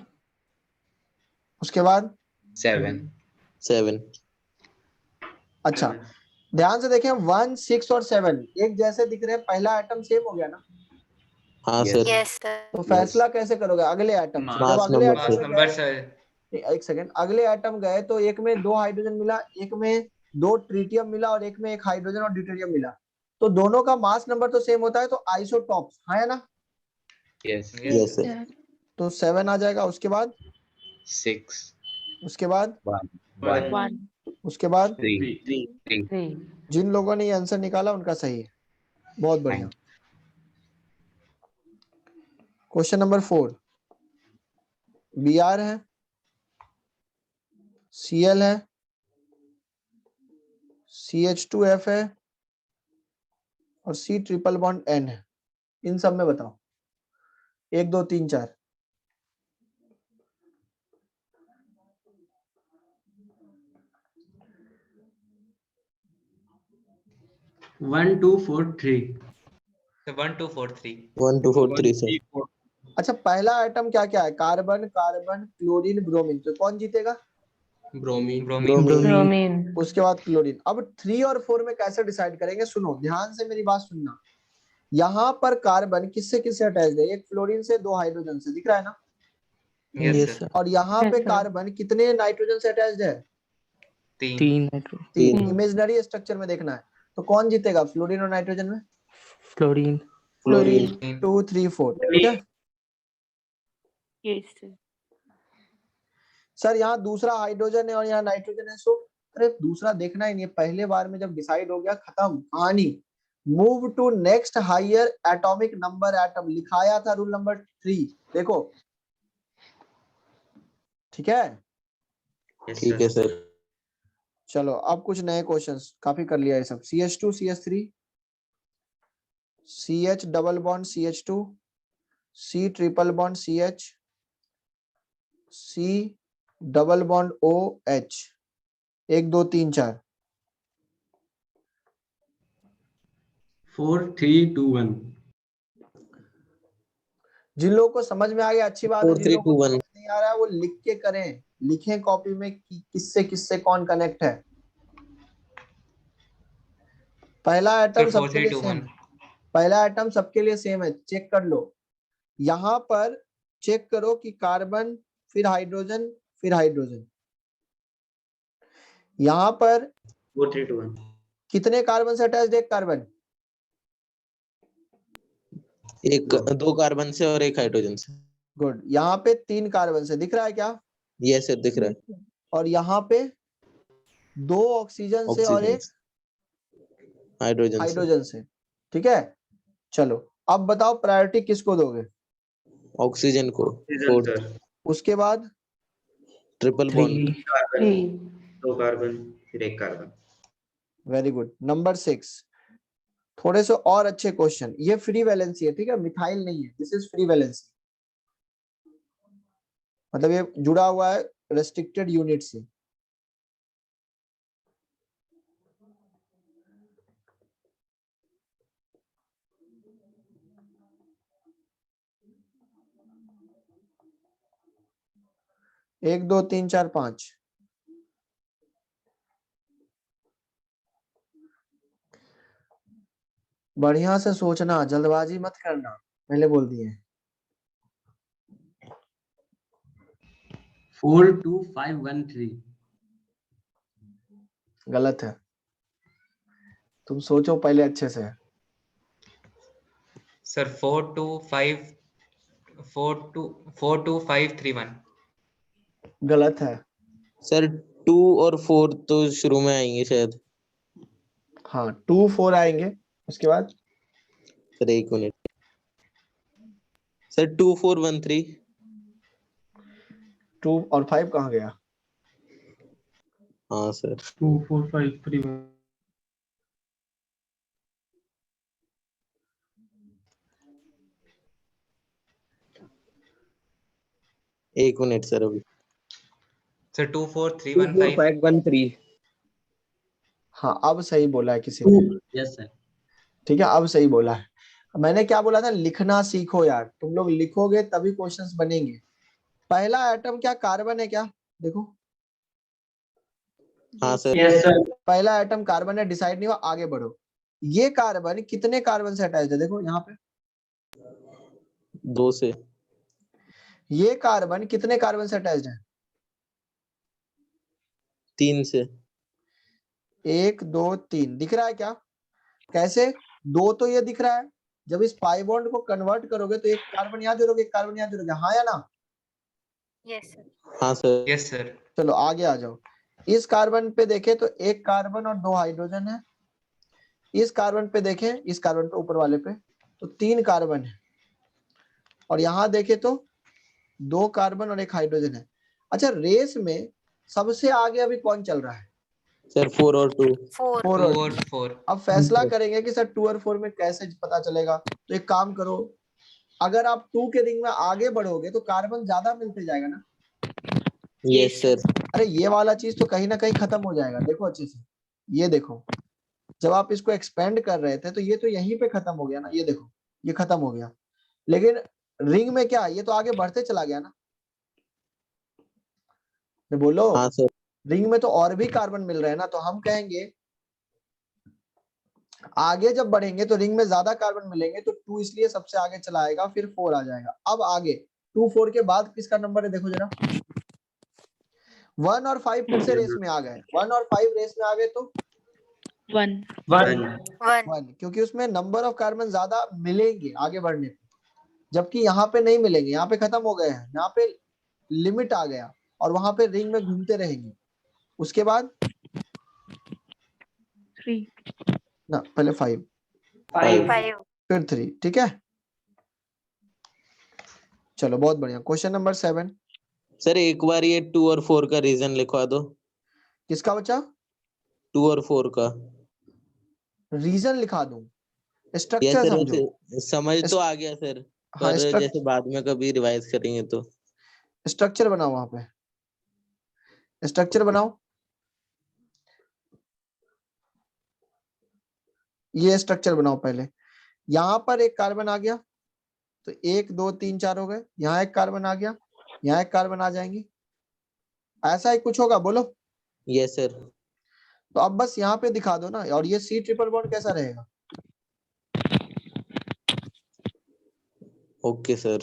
उसके बाद 7 7 अच्छा ध्यान से देखें, 1 6 और 7 एक जैसे दिख रहे हैं, पहला आइटम सेम हो गया ना, हाँ Yes. सर। Yes sir. तो फैसला कैसे करोगे? अगले आइटम से। जब मास अगले नंबर आइटम से। में नंबर गए, सर। एक सेकंड, अगले आइटम गए तो एक में 2 हाइड्रोजन मिला, एक में 2 ट्रिटियम मिला, और एक में 1 हाइड्रोजन और ड्यूटेरियम मिला, तो दोनों का मास नंबर तो सेम होता है, तो आइसोटॉप्स है ना, Yes. Yes sir. तो 7 आ जाएगा। उसके बाद 6 उसके बाद 1 उसके बाद 3 जिन लोगों ने ये आंसर निकाला उनका सही है, बहुत बढ़िया। क्वेश्चन नंबर 4, Br है, Cl है, CH2F है, और C ट्रिपल बॉन्ड N है। इन सब में बताओ 1 2 3 4। 1243. 1243। 1 2 4 3 सर। अच्छा पहला आइटम क्या क्या है? कार्बन, कार्बन, क्लोरीन, ब्रोमीन, तो कौन जीतेगा? ब्रोमीन। ब्रोमीन। उसके बाद क्लोरीन। अब 3 और 4 में कैसे डिसाइड करेंगे? सुनो ध्यान से, मेरी बात सुनना। यहाँ पर कार्बन किससे किससे अटैच है? एक फ्लोरीन से, 2 हाइड्रोजन से, दिख रहा है ना? Yes yes sir. सर। और यहाँ पे कार्बन कितने नाइट्रोजन से अटैच्ड है? 3। 3 नाइट्रो 3। इमेजिनरी स्ट्रक्चर में देखना है, तो कौन जीतेगा फ्लोरीन और नाइट्रोजन में? फ्लोरीन। क्लोरीन। 2 3 4, ठीक है यस सर। सर। यहाँ दूसरा हाइड्रोजन है और यहाँ नाइट्रोजन है, सो अरे दूसरा देखना ही नहीं है, पहले बार में जब डिसाइड हो गया खत्म कहानी। Move to next higher atomic number atom, लिखाया था रूल नंबर 3, देखो ठीक है। ठीक है सर। चलो अब कुछ नए क्वेश्चंस, काफी कर लिया ये सब। CH2 CH3, CH double bond CH2, C triple bond CH, C double bond OH, 1 2 3 4। 4 3 2 1 जिन लोगों को समझ में आ गया अच्छी बात है, 4 जिन 3 लोगों 2 को 1 समझ नहीं आ रहा है वो लिख के करें, लिखें कॉपी में कि किससे किससे कौन कनेक्ट है। पहला सर आइटम 4 सबके 3 लिए 2 सेम, 1 पहला आइटम सबके लिए सेम है, चेक कर लो। यहाँ पर चेक करो कि कार्बन फिर हाइड्रोजन फिर हाइड्रोजन। यहाँ पर 4 3 2 1 कितने कार्बन से अटैच्ड है? एक कार्बन, एक 2 कार्बन से और 1 हाइड्रोजन से। गुड। यहाँ पे 3 कार्बन से, दिख रहा है क्या? यस सर दिख रहा है। और यहाँ पे 2 ऑक्सीजन से और ऑक्सीजन 1 हाइड्रोजन से। हाइड्रोजन से, ठीक है। चलो अब बताओ प्रायोरिटी किसको दोगे? ऑक्सीजन को ऑक्सीजन 4th। सर। उसके बाद ट्रिपल बॉन्ड। कार्बन 3 2 कार्बन फिर 1 कार्बन। Very good. नंबर 6, थोड़े से और अच्छे क्वेश्चन। ये फ्री वैलेंसी है, ठीक है, मिथाइल नहीं है, दिस इज फ्री वैलेंसी, मतलब ये जुड़ा हुआ है रेस्ट्रिक्टेड यूनिट से। एक दो तीन चार पांच, बढ़िया से सोचना, जल्दबाजी मत करना, पहले बोल दिए। 4 2 5 1 3 गलत है, तुम सोचो पहले अच्छे से। सर 4 2 5 3 1 गलत है। सर 2 और 4 तो शुरू में आएंगे शायद। हाँ 2 4 आएंगे, उसके बाद सर 1 मिनट। सर 2 4 1 3। 2 और 5 कहाँ गया? हाँ सर 2 4 5 3 1 1 मिनट सर अभी। सर 2 4 3 2 1 4 5 5 1 3। हाँ अब सही बोला है किसी ने, यस सर। ठीक है, अब सही बोला है। मैंने क्या बोला था? लिखना सीखो यार, तुम लोग लिखोगे तभी क्वेश्चंस बनेंगे। पहला एटम क्या कार्बन है क्या? देखो हाँ सर। Yes sir. पहला एटम कार्बन है, डिसाइड नहीं हुआ, आगे बढ़ो। ये कार्बन कितने कार्बन से अटैच है? देखो यहाँ पे 2 से। ये कार्बन कितने कार्बन से अटैच है? 3 से। 1 2 3, दिख रहा है क्या? कैसे? 2 तो ये दिख रहा है, जब इस पाई बॉन्ड को कन्वर्ट करोगे तो एक कार्बन यहाँ जोड़ोगे, एक कार्बन यहाँ जोड़ोगे, हाँ या ना? Yes sir. हाँ सर। Yes sir. चलो आगे आ जाओ। इस कार्बन पे देखें तो 1 कार्बन और 2 हाइड्रोजन है। इस कार्बन पे देखें, इस कार्बन पे ऊपर वाले पे तो 3 कार्बन है, और यहाँ देखें तो 2 कार्बन और 1 हाइड्रोजन है। अच्छा, रेस में सबसे आगे अभी कौन चल रहा है? सर 4 और 2। 4 4 2 और और 2। 4 अब फैसला करेंगे कि सर 2 और 4 में कैसे पता चलेगा। तो एक काम करो, अगर आप 2 के रिंग में आगे बढ़ोगे तो कार्बन ज्यादा मिलते जाएगा ना। Yes sir. अरे ये वाला चीज तो कहीं ना कहीं खत्म हो जाएगा। देखो अच्छे से, ये देखो, जब आप इसको एक्सपेंड कर रहे थे तो ये तो यहीं पे खत्म हो गया ना, ये देखो ये खत्म हो गया। लेकिन रिंग में क्या, ये तो आगे बढ़ते चला गया ना। बोलो, हाँ सर। रिंग में तो और भी कार्बन मिल रहे हैं ना, तो हम कहेंगे आगे जब बढ़ेंगे तो रिंग में ज्यादा कार्बन मिलेंगे, तो 2 इसलिए सबसे आगे चला आएगा, फिर 4 आ जाएगा। अब आगे 2 4 के बाद किसका नंबर है? देखो जरा, 1 और 5 फिर से रेस में आ गए। 1 और 5 रेस में आ गए तो 1 1 क्योंकि उसमें नंबर ऑफ कार्बन ज्यादा मिलेंगे आगे बढ़ने पे, जबकि यहाँ पे नहीं मिलेंगे, यहाँ पे खत्म हो गए हैं, यहाँ पे लिमिट आ गया, और वहां पे रिंग में घूमते रहेंगे। उसके बाद 3 ना, पहले 5 5 फिर 3, ठीक है। चलो बहुत बढ़िया। क्वेश्चन नंबर 7 सर एक बार ये 2 और 4 का रीजन लिखवा दो। किसका बच्चा? 2 और 4 का रीजन लिखा दूं? Yes structure sir. समझो। वैसे समझ तो आ गया सर, हाँ पर जैसे बाद में कभी रिवाइज करेंगे तो। स्ट्रक्चर बनाओ, वहां पे स्ट्रक्चर बनाओ। ये स्ट्रक्चर बनाओ पहले। यहाँ पर एक कार्बन आ गया तो 1 2 3 4 हो गए, यहाँ एक कार्बन आ गया, यहाँ एक कार्बन आ जाएंगे, ऐसा ही कुछ होगा, बोलो। Yes sir. तो अब बस यहाँ पे दिखा दो ना। और ये सी ट्रिपल बॉन्ड कैसा रहेगा? ओके सर,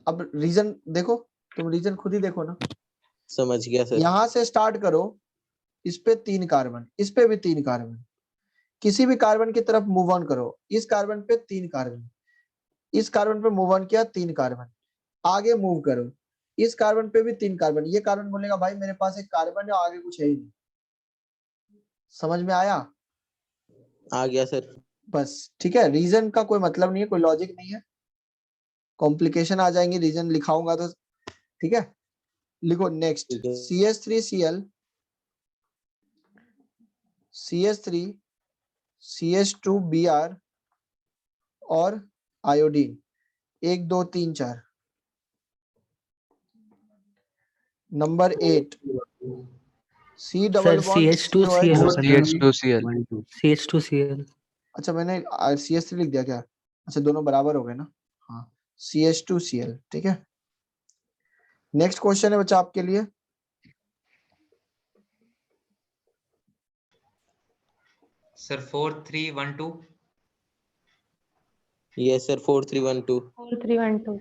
अब रीजन देखो, तुम रीजन खुद ही देखो ना। समझ गया सर। यहाँ से स्टार्ट करो, इस पे 3 कार्बन, इस पे भी 3 कार्बन, किसी भी कार्बन की तरफ मूव ऑन करो, इस कार्बन पे 3 कार्बन, इस कार्बन पे मूव ऑन किया 3 कार्बन, आगे मूव करो, इस कार्बन पे भी 3 कार्बन। ये कार्बन बोलेगा भाई मेरे पास एक कार्बन है, आगे कुछ है ही नहीं। समझ में आया? आ गया सर। बस ठीक है, रीजन का कोई मतलब नहीं है, कोई लॉजिक नहीं है, कॉम्प्लिकेशन आ जाएंगे रीजन लिखाऊंगा तो। ठीक है, लिखो नेक्स्ट। ठीक है। CH3Cl, CH3, CH2Br और iodine, 1 2 3 4। Number 8 C double sir bond CH2Cl COH। होगा ना? CH2Cl। 1 2 CH2Cl। अच्छा मैंने CH3 लिख दिया क्या? अच्छा दोनों बराबर हो गए ना। हाँ, CH2Cl। ठीक है, नेक्स्ट क्वेश्चन है बच्चा आपके लिए। सर 4312। Yes sir, 4312। 4312।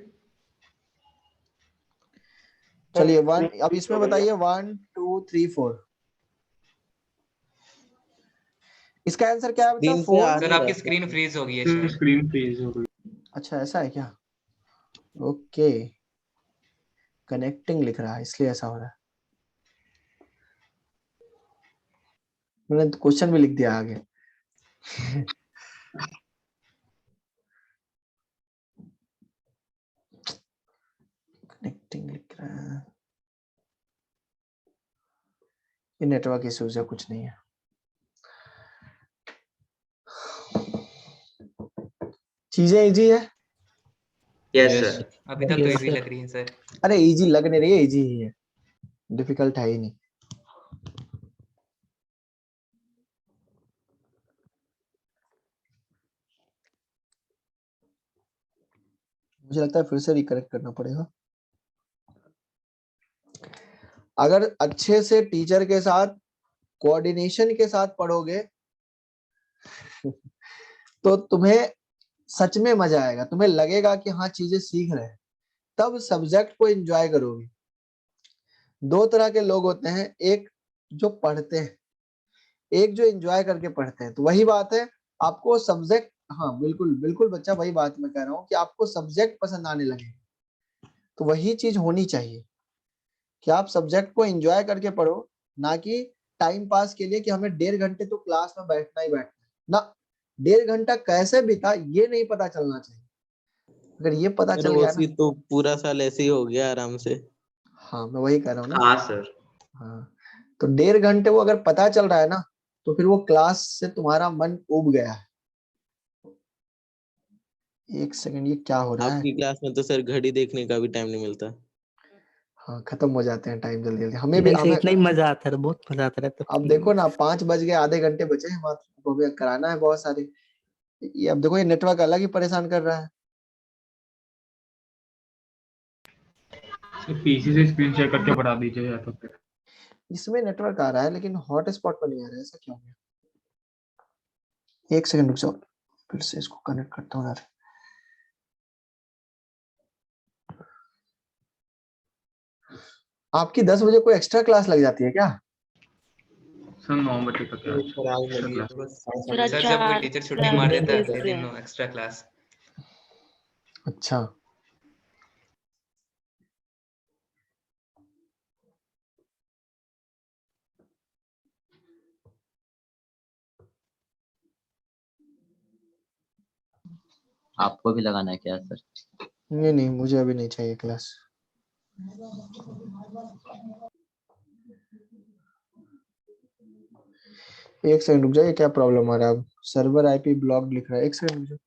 चलिए वन, अब इसमें बताइए 1 2 3 4, इसका आंसर क्या है बच्चा? स्क्रीन पे 4। आ सर नहीं रहा आपकी है। स्क्रीन फ्रीज हो गई है शायद। स्क्रीन फ्रीज हो गई। अच्छा ऐसा है क्या? ओके, कनेक्टिंग लिख रहा है इसलिए ऐसा हो रहा है। मैंने तो क्वेश्चन भी लिख दिया आगे। कनेक्टिंग लिख रहा है, ये नेटवर्क इश्यूज है, कुछ नहीं है। चीजें इजी है। Yes Yes, sir. अभी तक तो Yes, इजी sir. लग रही है सर। अरे इजी लग नहीं रही है, इजी ही है, डिफिकल्ट है ही नहीं। मुझे लगता है फिर से रिकरेक्ट करना पड़ेगा। अगर अच्छे से टीचर के साथ कोऑर्डिनेशन के साथ पढ़ोगे तो तुम्हें सच में मजा आएगा, तुम्हें लगेगा कि हाँ चीजें सीख रहे हैं, तब सब्जेक्ट को एंजॉय करोगे। 2 तरह के लोग होते हैं, एक जो पढ़ते हैं, एक जो एंजॉय करके पढ़ते हैं। तो वही बात है, आपको सब्जेक्ट, हाँ बिल्कुल बिल्कुल बच्चा, वही बात मैं कह रहा हूँ कि आपको सब्जेक्ट पसंद आने लगे। तो वही चीज होनी चाहिए कि आप सब्जेक्ट को एंजॉय करके पढ़ो, ना कि टाइम पास के लिए कि हमें 1.5 घंटे तो क्लास में बैठना ही बैठना है ना। 1.5 घंटा कैसे बीता ये नहीं पता चलना चाहिए। अगर ये पता अरे चल वो गया सी ना, तो पूरा साल ऐसे ही हो गया आराम से। हाँ मैं वही कह रहा हूँ ना। हाँ सर। हाँ, तो 1.5 घंटे वो अगर पता चल रहा है ना, तो फिर वो क्लास से तुम्हारा मन उब गया है। एक सेकंड, ये क्या हो रहा है? आपकी क्लास में तो सर घड़ी देखने का भी टाइम नहीं मिलता। हाँ खत्म हो जाते हैं टाइम जल्दी जल्दी, हमें भी नहीं सर, हमें। इतना ही मजा आता है, बहुत मजा आता रहता है। अब देखो ना 5 बज गए, आधे घंटे बचे हैं मात्र, वो भी कराना है बहुत सारे। ये अब देखो, ये नेटवर्क अलग ही परेशान कर रहा है। पीसी से स्क्रीन शेयर करके बढ़ा दीजिए या तो फिर। इसमें नेटवर्क आ रहा है लेकिन हॉटस्पॉट पर नहीं आ रहा है, ऐसा क्यों हो गया? एक सेकंड रुक जाओ, फिर से इसको कनेक्ट करता हूँ यार। आपकी 10 बजे कोई एक्स्ट्रा क्लास लग जाती है क्या? सर 9 बजे तक है आज खराब एक्स्ट्रा लगी है क्लास। बस। सर जब कोई टीचर छुट्टी मार देता है अगले दिन एक्स्ट्रा क्लास। अच्छा, आपको भी लगाना है क्या सर? नहीं नहीं मुझे अभी नहीं चाहिए क्लास। एक सेकंड रुक जाइए, क्या प्रॉब्लम आ रहा है? अब सर्वर आईपी ब्लॉक लिख रहा है, एक सेकंड रुक जाओ।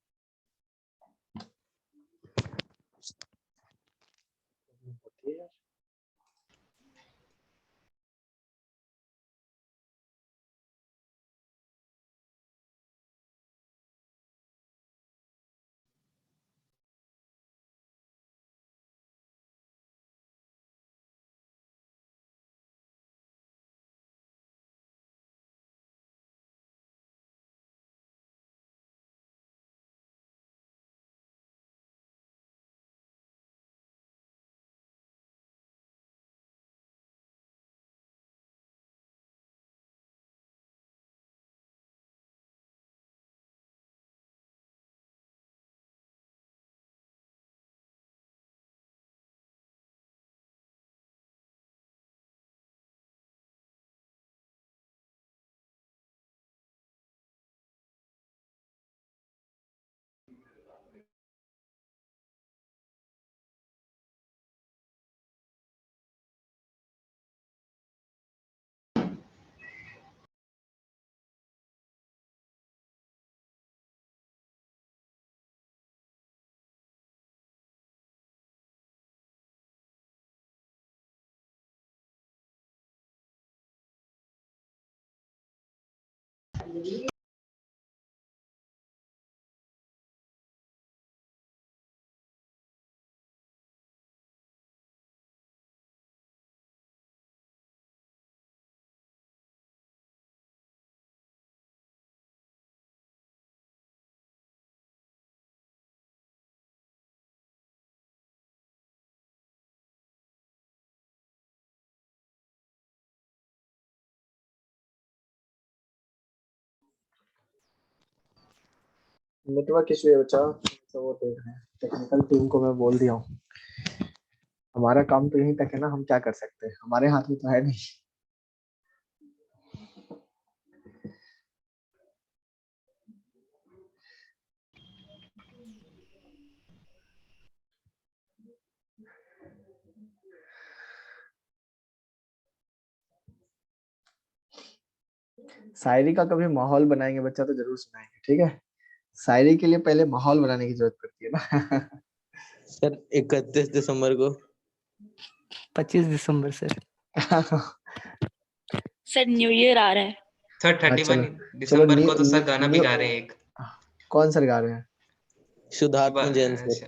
नेटवर्क इशू है बच्चा, तो वो देख रहे हैं। टेक्निकल टीम को मैं बोल दिया हूँ, हमारा काम तो यहीं तक है ना, हम क्या कर सकते हैं, हमारे हाथ में तो है नहीं। शायरी का कभी माहौल बनाएंगे बच्चा तो जरूर सुनाएंगे, ठीक है। शायरी के लिए पहले माहौल बनाने की जरूरत पड़ती है ना। सर 31 दिसंबर को 25 दिसंबर सर। सर न्यू ईयर आ रहा है। सर हाँ, 31 चलो दिसंबर को तो सर गाना भी न्यू- गा रहे हैं एक। कौन सर गा रहे हैं? शुद्धात्म जैन सर। अच्छा,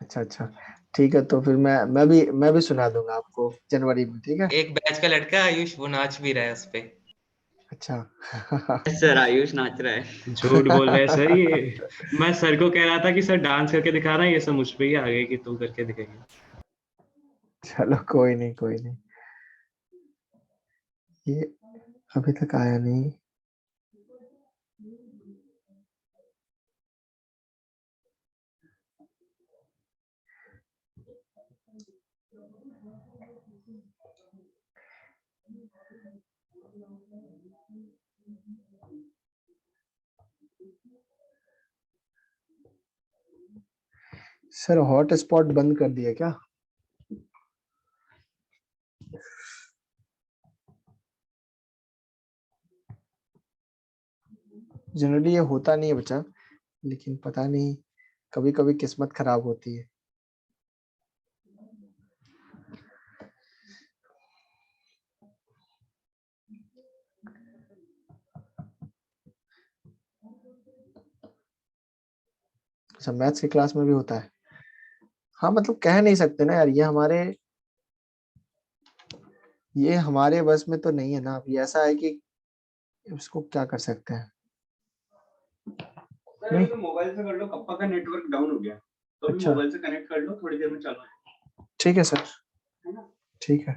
अच्छा अच्छा, ठीक है, तो फिर मैं भी सुना दूंगा आपको जनवरी में, ठीक है। एक बैच का लड़का आयुष वो नाच भी रहा है उस पे। अच्छा। सर आयुष नाच रहा है। झूठ बोल रहे हैं सर ये। मैं सर को कह रहा था कि सर डांस करके दिखा रहा है, ये सब मुझ पे ही आ गए कि तू करके दिखेगा। चलो कोई नहीं कोई नहीं, ये अभी तक आया नहीं। सर हॉट स्पॉट बंद कर दिया क्या? जनरली ये होता नहीं है बच्चा, लेकिन पता नहीं कभी कभी किस्मत खराब होती है। अच्छा, मैथ्स की क्लास में भी होता है? हाँ मतलब कह नहीं सकते ना यार, ये हमारे बस में तो नहीं है ना। अभी ऐसा है कि इसको क्या कर सकते हैं। सर तो मोबाइल से कर लो, कप्पा का नेटवर्क डाउन हो गया तो अभी अच्छा। मोबाइल से कनेक्ट कर लो, थोड़ी देर में चालू है। ठीक है सर, ठीक है।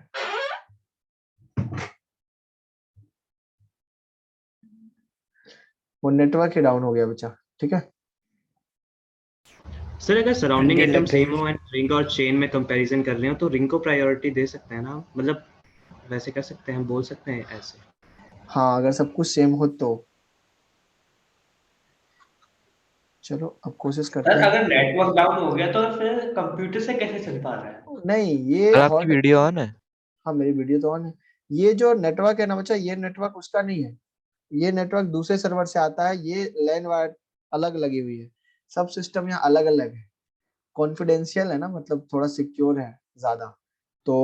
वो नेटवर्क ही डाउन हो गया बच्चा, ठीक है। सर अगर सराउंडिंग ठंडी आइटम लग रही सेम हो एंड रिंग और चेन में कंपैरिजन कर रहे हो तो रिंग को प्रायोरिटी दे सकते हैं ना, मतलब वैसे कर सकते हैं, बोल सकते हैं ऐसे। हाँ अगर सब कुछ सेम हो तो चलो अब कोशिश करते सर हैं। अगर नेटवर्क डाउन हो गया तो फिर कंप्यूटर से कैसे चल पा रहा है? नहीं ये आपकी वीडियो ऑन है? हाँ मेरी वीडियो तो ऑन है। ये जो नेटवर्क है ना बच्चा, ये नेटवर्क उसका नहीं है, ये नेटवर्क दूसरे सर्वर से आता है। ये लैन वायर अलग लगी हुई है, सब सिस्टम यहाँ अलग अलग है, कॉन्फिडेंशियल है ना, मतलब थोड़ा सिक्योर है ज्यादा। तो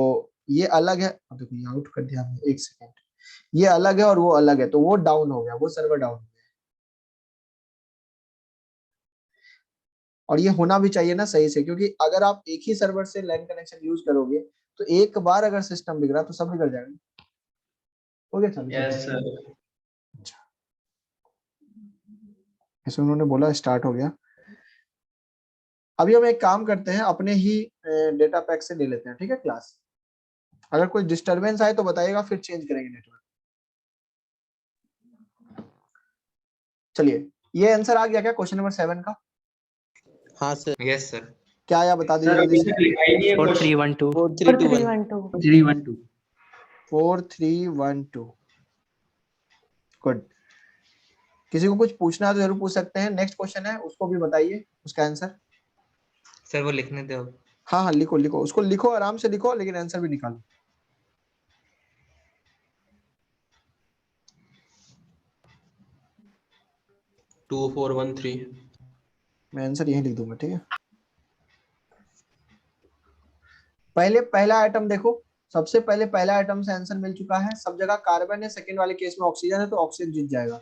ये अलग है। अब देखो ये आउट कर दिया हमने, एक सेकेंड। ये अलग है और वो अलग है, तो वो डाउन हो गया, वो सर्वर डाउन हो गया। और ये होना भी चाहिए ना सही से, क्योंकि अगर आप एक ही सर्वर से लैन कनेक्शन यूज करोगे तो एक बार अगर सिस्टम बिगड़ा तो सब बिगड़ जाएगा। हो गया चालू? Yes sir. ऐसे उन्होंने बोला स्टार्ट हो गया। अभी हम एक काम करते हैं, अपने ही डेटा पैक से ले लेते हैं, ठीक है क्लास। अगर कोई डिस्टरबेंस आए तो बताइएगा, फिर चेंज करेंगे नेटवर्क। चलिए, ये आंसर आ गया क्या क्वेश्चन नंबर 7 का? हाँ सर। Yes sir. क्या आया बता दीजिए सर जल्दी अभी से। तक लिखा ही नहीं है क्वेश्चन। 4312 4321 312 4312 गुड। किसी को कुछ पूछना है तो जरूर पूछ सकते हैं। नेक्स्ट क्वेश्चन है, उसको भी बताइए उसका आंसर। सर वो लिखने दो। हाँ हाँ लिखो लिखो, उसको लिखो, आराम से लिखो, लेकिन आंसर भी निकालो। टू 413। मैं आंसर यही लिख दूंगा, ठीक है। पहले पहला आइटम देखो, सबसे पहले पहला आइटम से आंसर मिल चुका है। सब जगह कार्बन है, सेकंड वाले केस में ऑक्सीजन है, तो ऑक्सीजन जीत जाएगा।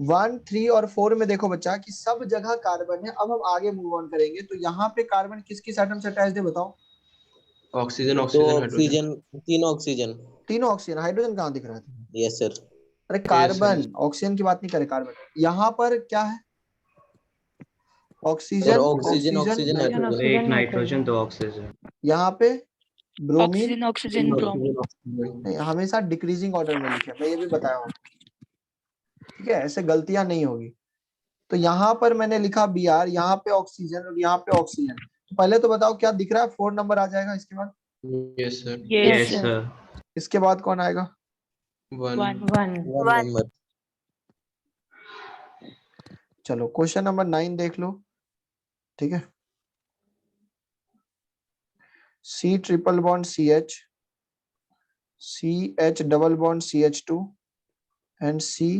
1, 3 और 4 में देखो बच्चा कि सब जगह कार्बन है। अब हम आगे मूव ऑन करेंगे तो यहाँ पे कार्बन किस किस एटम से अटैच्ड है बताओ? ऑक्सीजन तो ऑक्सीजन हाइड्रोजन। ऑक्सीजन, तीन ऑक्सीजन। तीनों ऑक्सीजन। हाइड्रोजन कहाँ दिख रहा है तुम्हें? Yes sir. अरे कार्बन, ऑक्सीजन की बात नहीं करे, कार्बन। यहाँ पर क्या है? और oxygen, oxygen oxygen, oxygen nitrogen. एक नाइट्रोजन, 2 ऑक्सीजन। यहाँ पे ब्रोमीन। Oxygen oxygen ब्रोम। नहीं, हमेशा डिक्रीजिंग ऑर्डर में लिखे, मैं ये भी बताया हूँ, ठीक है? ऐसे गलतियां नहीं होगी। तो यहाँ पर मैंने लिखा Br, यहाँ पे ऑक्सीजन और यहाँ पे ऑक्सीजन। तो पहले तो बताओ क्या दिख रहा है? 4 नंबर आ जाएगा इसके बाद। Yes sir. Yes yes sir. इसके बाद कौन आएगा? 1 वन। One one. नंबर। चलो क्वेश्चन नंबर 9 देख लो, ठीक है? C triple bond CH, CH double bond CH2 and CH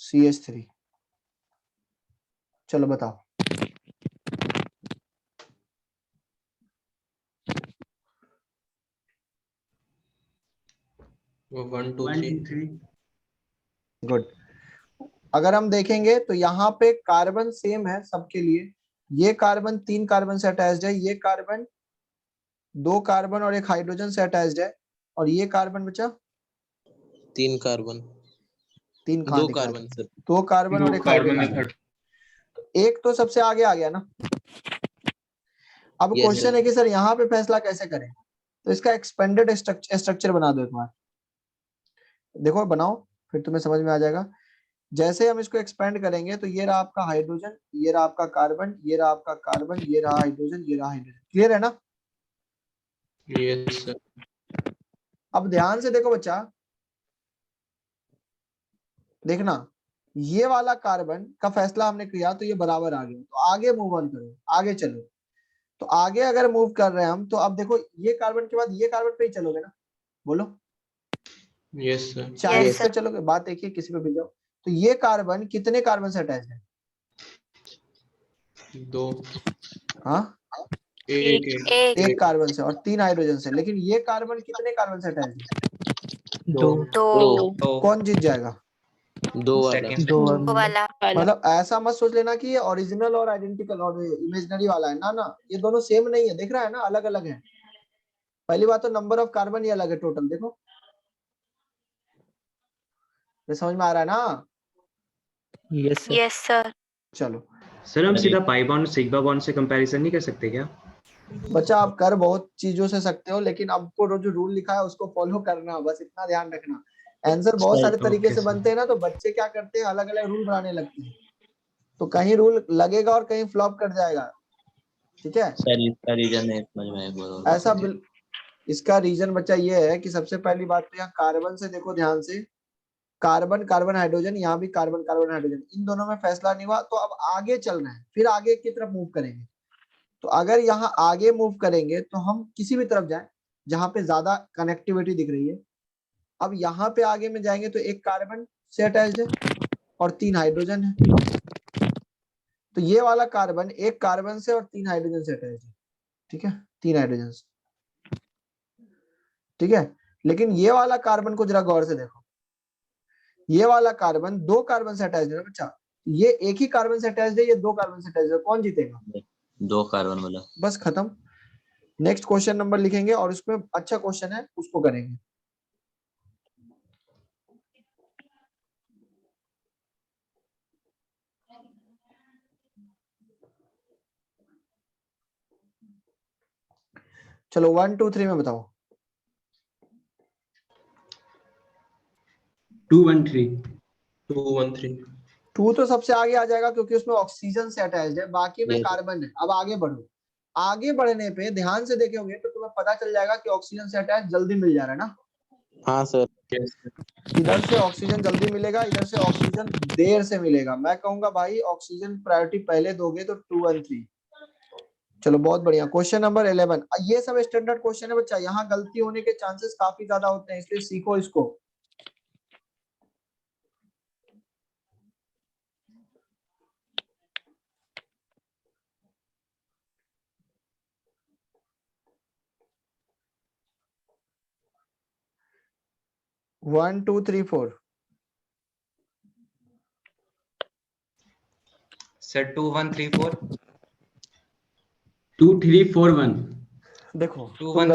CH3। चलो बताओ। वो 1 2 1 2 3। 3 गुड। अगर हम देखेंगे तो यहाँ पे कार्बन सेम है सबके लिए। ये कार्बन 3 कार्बन से अटैच्ड है, ये कार्बन 2 कार्बन और 1 हाइड्रोजन से अटैच्ड है, और ये कार्बन बचा 3 कार्बन। 3 कहाँ 2 दिख रहा है? Carbon sir. 2 कार्बन और 1 कार्बन हाइड्रोजन। में एक तो सबसे आगे आ गया ना। अब Yes, क्वेश्चन sir. है कि सर यहाँ पे फैसला कैसे करें? तो इसका एक्सपेंडेड स्ट्रक्चर बना दो एक बार। देखो बनाओ, फिर तुम्हें समझ में आ जाएगा। जैसे हम इसको एक्सपेंड करेंगे तो ये रहा आपका हाइड्रोजन, ये रहा आपका कार्बन, ये रहा आपका कार्बन, ये रहा हाइड्रोजन, ये रहा हाइड्रोजन। क्लियर है ना? Yes sir. अब ध्यान से देखो बच्चा, देखना, ये वाला कार्बन का फैसला हमने किया तो ये बराबर आ गया। तो आगे मूव ऑन करो, आगे चलो। तो आगे अगर मूव कर रहे हैं हम, तो अब देखो ये कार्बन के बाद ये कार्बन पे ही चलोगे ना? बोलो। Yes sir. चाहे Yes, इससे sir. चलोगे, बात एक ही, किसी पे भी जाओ। तो ये कार्बन कितने कार्बन से अटैच है? 2 हाँ, एक एक। एक कार्बन से और 3 हाइड्रोजन से। लेकिन ये कार्बन कितने कार्बन से अटैच है? 2 दो। कौन जीत जाएगा? 2 वाला। सेकंड। दो दो वाला। मतलब ऐसा मत सोच लेना कि ये ओरिजिनल और आइडेंटिकल और इमेजिनरी वाला है ना, ना, ये दोनों सेम नहीं है। देख रहा है ना, अलग अलग है। पहली बात तो नंबर ऑफ कार्बन ही अलग है टोटल। देखो, ये समझ में आ रहा है ना? Yes sir. Yes, sir. चलो सर हम सीधा पाई बॉन्ड सिग्मा बॉन्ड से कंपैरिजन नहीं कर सकते क्या? बच्चा, आप कर बहुत चीजों से सकते हो, लेकिन आपको जो रूल लिखा है उसको फॉलो करना, बस इतना ध्यान रखना। आंसर बहुत सारे तरीके से बनते हैं ना, तो बच्चे क्या करते हैं, अलग अलग रूल बनाने लगते हैं। तो कहीं रूल लगेगा और कहीं फ्लॉप कर जाएगा, ठीक है? सर इसका रीजन है समझ में आया। ऐसा इसका रीजन बच्चा ये है कि सबसे पहली बात तो यहाँ कार्बन से देखो ध्यान से, कार्बन कार्बन हाइड्रोजन, यहाँ भी कार्बन कार्बन हाइड्रोजन, इन दोनों में फैसला नहीं हुआ। तो अब आगे चल रहे हैं, फिर आगे की तरफ मूव करेंगे। तो अगर यहाँ आगे मूव करेंगे तो हम किसी भी तरफ जाएं जहां पे ज्यादा कनेक्टिविटी दिख रही है। अब यहाँ पे आगे में जाएंगे तो एक कार्बन से अटैच्ड है और 3 हाइड्रोजन है। तो ये वाला कार्बन एक कार्बन से और 3 हाइड्रोजन से अटैच्ड है, ठीक है? 3 हाइड्रोजन से, ठीक है? लेकिन ये वाला कार्बन को जरा गौर से देखो, ये वाला कार्बन 2 कार्बन से अटैच्ड है बच्चा। ये एक ही कार्बन से अटैच्ड है, ये 2 कार्बन से अटैच्ड है। कौन जीतेगा? 2 कार्बन वाला। बस खत्म। नेक्स्ट क्वेश्चन नंबर लिखेंगे और उसमें अच्छा क्वेश्चन है, उसको करेंगे। चलो 1 2 3 में बताओ। 2 1 3 2 1 3। 2 तो सबसे आगे आ जाएगा क्योंकि उसमें ऑक्सीजन से अटैच्ड है, बाकी में Yes. कार्बन है। अब आगे बढ़ो, आगे बढ़ने पे ध्यान से देखोगे तो तुम्हें पता चल जाएगा कि ऑक्सीजन से अटैच जल्दी मिल जा रहा है ना। हाँ सर। यस इधर से ऑक्सीजन जल्दी मिलेगा, इधर से ऑक्सीजन देर से मिलेगा। मैं कहूंगा भाई ऑक्सीजन प्रायोरिटी पहले दोगे तो 2 1 3। चलो बहुत बढ़िया। क्वेश्चन नंबर 11, ये सब स्टैंडर्ड क्वेश्चन है बच्चा, यहाँ गलती होने के चांसेस काफी ज्यादा होते हैं, इसलिए सीखो इसको। 1 2 3 4 सर 2 1 3 4 2 3 4 1 देखो 2 तुम 1 3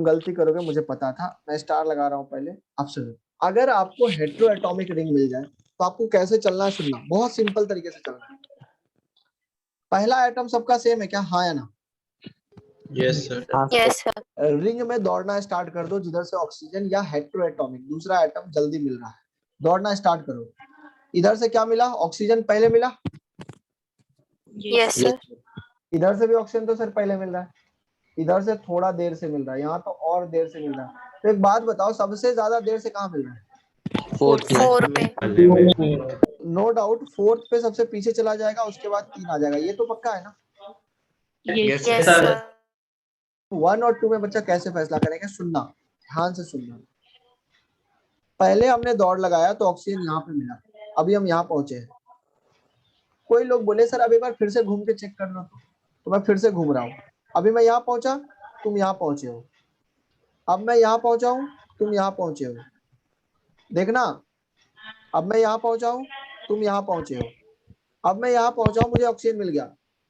गलती 4 करोगे, मुझे पता था। मैं स्टार लगा रहा हूँ पहले। अब सुनो, अगर आपको हेट्रो एटॉमिक रिंग मिल जाए तो आपको कैसे चलना है सुनना, बहुत सिंपल तरीके से चलना है। पहला एटम सबका सेम है क्या, हाँ या ना? Yes sir. Yes sir. Ring में दौड़ना स्टार्ट कर दो जिधर से ऑक्सीजन या हेट्रो एटॉमिक दूसरा एटम जल्दी मिल रहा है, दौड़ना स्टार्ट करो। इधर से क्या मिला, ऑक्सीजन पहले मिला, यस सर। इधर से भी ऑक्सीजन तो सर पहले मिल रहा है, इधर से थोड़ा देर से मिल रहा है, यहाँ तो और देर से मिल रहा है। तो एक बात बताओ, सबसे ज्यादा देर से कहाँ मिल रहा है? फोर्थ में। 4 पे। वाले में नो डाउट फोर्थ पे सबसे पीछे चला जाएगा, उसके बाद 3 आ जाएगा, ये तो पक्का है ना? Yes yes sir. सर। 1 और 2 में बच्चा कैसे फैसला करेंगे, सुनना ध्यान से सुनना। पहले हमने दौड़ लगाया तो ऑक्सीजन यहाँ पे मिला, अभी हम यहाँ पहुंचे हैं। कोई लोग बोले सर अब एक बार फिर से घूम के चेक कर लो, तो मैं फिर से घूम रहा हूँ। अभी मैं यहाँ पहुंचा, तुम यहाँ पहुंचे हो, अब मैं यहाँ पहुंचा हूँ, तुम यहाँ पहुंचे हो। देखना, अब मैं यहाँ पहुंचा हूँ, तुम यहाँ पहुंचे हो, अब मैं यहाँ पहुंचा हूँ, मुझे ऑक्सीजन मिल गया,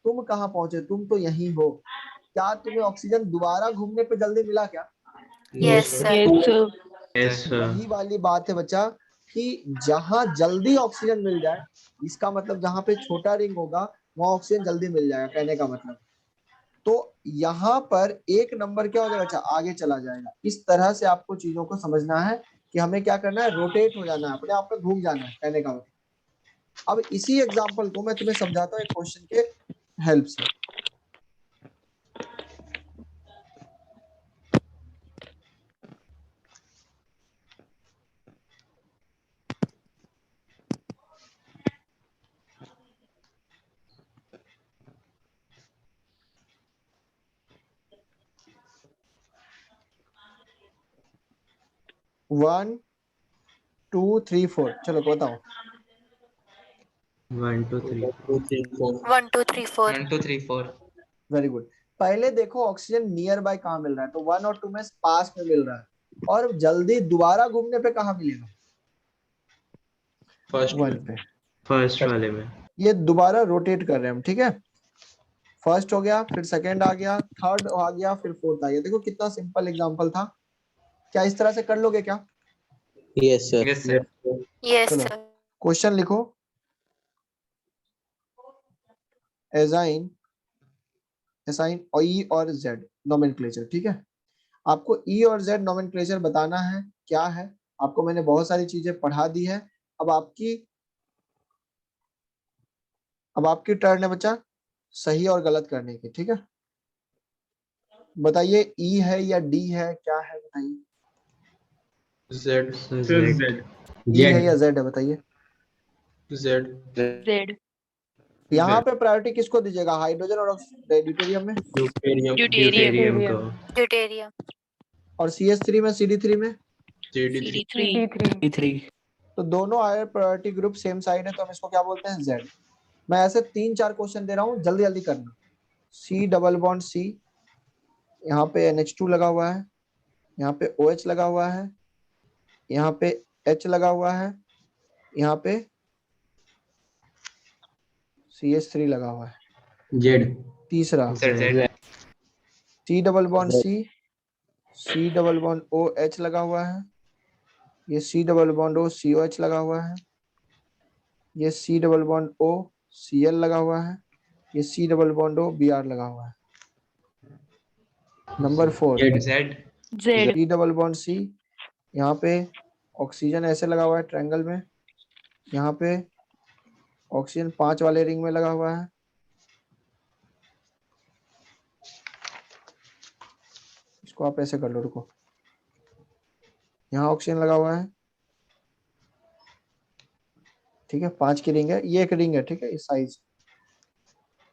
तुम कहाँ पहुंचे? तुम तो यहीं हो। क्या तुम्हें ऑक्सीजन दोबारा घूमने पे जल्दी मिला क्या? Yes sir. Yes sir. Yes यही वाली बात है बच्चा कि जहां जल्दी ऑक्सीजन मिल जाए, इसका मतलब जहां पे छोटा रिंग होगा वहां ऑक्सीजन जल्दी मिल जाएगा, कहने का मतलब। तो यहाँ पर एक नंबर क्या हो जाएगा बच्चा, आगे चला जाएगा। इस तरह से आपको चीजों को समझना है कि हमें क्या करना है, रोटेट हो जाना है, अपने आप में घूम जाना है, कहने का मतलब। अब इसी एग्जांपल को मैं तुम्हें समझाता हूँ एक क्वेश्चन के हेल्प से। वन टू थ्री फोर, चलो बताओ। 1 2 3 1 2 3 4। 1 2 3 4 वेरी गुड। पहले देखो ऑक्सीजन नियर बाय कहाँ मिल रहा है, तो 1 और 2 में पास में मिल रहा है, और जल्दी दोबारा घूमने पे कहाँ मिलेगा? फर्स्ट 1 पे। फर्स्ट वाले में। ये दोबारा रोटेट कर रहे हैं हम, ठीक है। फर्स्ट हो गया, फिर सेकंड आ गया, थर्ड आ गया, फिर फोर्थ आ गया। देखो कितना सिंपल एग्जांपल था। क्या इस तरह से कर लोगे क्या? Yes sir. Yes sir. Yes चलो सर। क्वेश्चन लिखो। एजाइन, एसाइन और ई और जेड नोमेनक्लेचर, ठीक है। आपको ई और जेड नोमेनक्लेचर बताना है क्या है। आपको मैंने बहुत सारी चीजें पढ़ा दी है। अब आपकी टर्न है बच्चा सही और गलत करने की, ठीक है। बताइए ई है या डी है, क्या है बताइए। जेड। जेड ई है या जेड है बताइए। जेड। जेड। यहाँ पे प्रायोरिटी किसको दीजिएगा, हाइड्रोजन और ड्यूटेरियम में, ड्यूटेरियम। ड्यूटेरियम। ड्यूटेरियम को। ड्यूटेरियम। और CH3 में, CD3 में। CD3। CD3। E3। तो दोनों higher priority group same side है, तो हम इसको क्या बोलते हैं, जेड। मैं ऐसे 3-4 क्वेश्चन दे रहा हूँ, जल्दी जल्दी करना। C डबल बॉन्ड C, यहाँ पे NH2 लगा हुआ है, यहाँ पे OH लगा हुआ है, यहाँ पे H लगा हुआ है, यहाँ पे CH3 लगा हुआ है। जेड। तीसरा sir Z. C double bond C double bond OH लगा हुआ है, ये C double bond O COH लगा हुआ है, ये C double bond O Cl लगा हुआ है, ये C double bond O Br लगा हुआ है। Number 4 Z. Z. C double bond C, यहाँ पे ऑक्सीजन ऐसे लगा हुआ है ट्रायंगल में, यहाँ पे ऑक्सीजन 5 वाले रिंग में लगा हुआ है, इसको आप ऐसे कर लो, रुको। यहाँ ऑक्सीजन लगा हुआ है, ठीक है, 5 की रिंग है, ये एक रिंग है, ठीक है, इस साइज।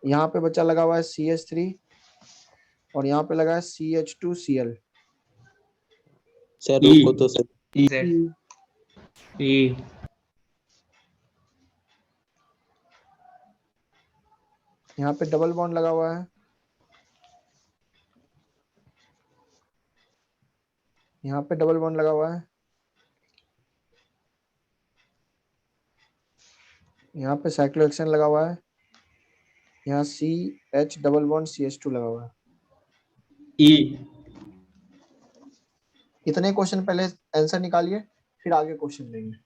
यहाँ पे बच्चा लगा हुआ है CH3, और यहाँ पे लगा है CH2Cl। सर रुको तो सर। जेड। ई। यहाँ पे डबल बॉन्ड लगा हुआ है, यहाँ पे डबल बॉन्ड लगा हुआ है, यहाँ पे साइक्लोहेक्सेन लगा हुआ है, यहाँ CH डबल बॉन्ड CH2 लगा हुआ है। E इतने क्वेश्चन पहले आंसर निकालिए, फिर आगे क्वेश्चन लेंगे।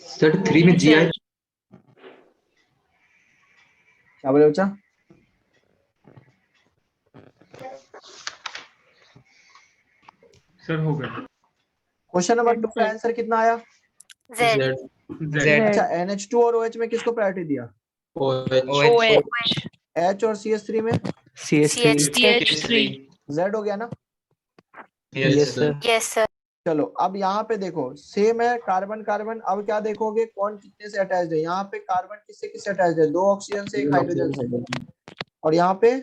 सर 3 में जी आई क्या बोले बच्चा? सर हो गया। क्वेश्चन नंबर 2 का आंसर कितना आया? Z जेड अच्छा, NH2 और OH में किसको प्रायोरिटी दिया? OH OH H और CH3 में CH3 CH3 Z हो गया ना? yes sir yes sir चलो अब यहाँ पे देखो, सेम है कार्बन कार्बन। अब क्या देखोगे, कौन कितने से अटैच्ड है? यहाँ पे कार्बन किससे किससे अटैच्ड है? 2 ऑक्सीजन से 1 हाइड्रोजन से। और यहाँ पे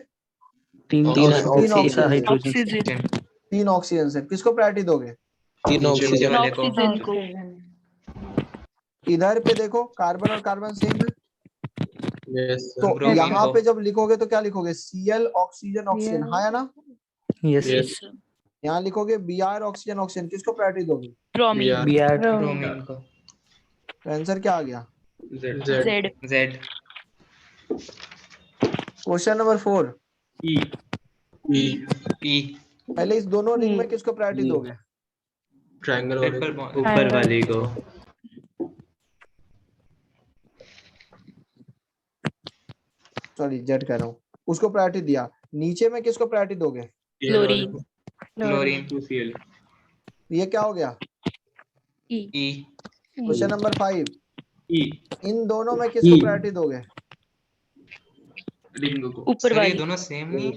तीन तीन ऑक्सीजन ऑक्सीजन से। ऑक्सीजन 3 ऑक्सीजन से। किसको प्रायोरिटी दोगे? 3 नीचे ऑक्सीजन वाले को ऑक्सीजन को इधर पे देखो कार्बन और कार्बन सेम है, yes sir तो ब्रोमीन यहाँ को पे जब लिखोगे तो क्या लिखोगे? Cl ऑक्सीजन ऑक्सीजन, हाँ या ना? yes yes यहाँ लिखोगे Br ऑक्सीजन ऑक्सीजन, किसको प्रायोरिटी दोगे? ब्रोमीन Br Br ब्रोमीन को तो आंसर क्या आ गया? Z Z Z question number 4, E ई पहले इस दोनों रिंग में किसको प्रायोरिटी दोगे? triangle वाले ट्रिपल को। बॉन्ड ऊपर वाली को। सॉरी जेड कह रहा हूँ, उसको प्रायोरिटी दिया। नीचे में किसको प्रायोरिटी दोगे? Cl वाले क्लोरीन को। क्लोरीन 2Cl ये क्या हो गया? ई क्वेश्चन नंबर 5, E इन दोनों में किसको प्रायोरिटी दोगे? रिंग को। ऊपर सर ये वाली दोनों सेम नहीं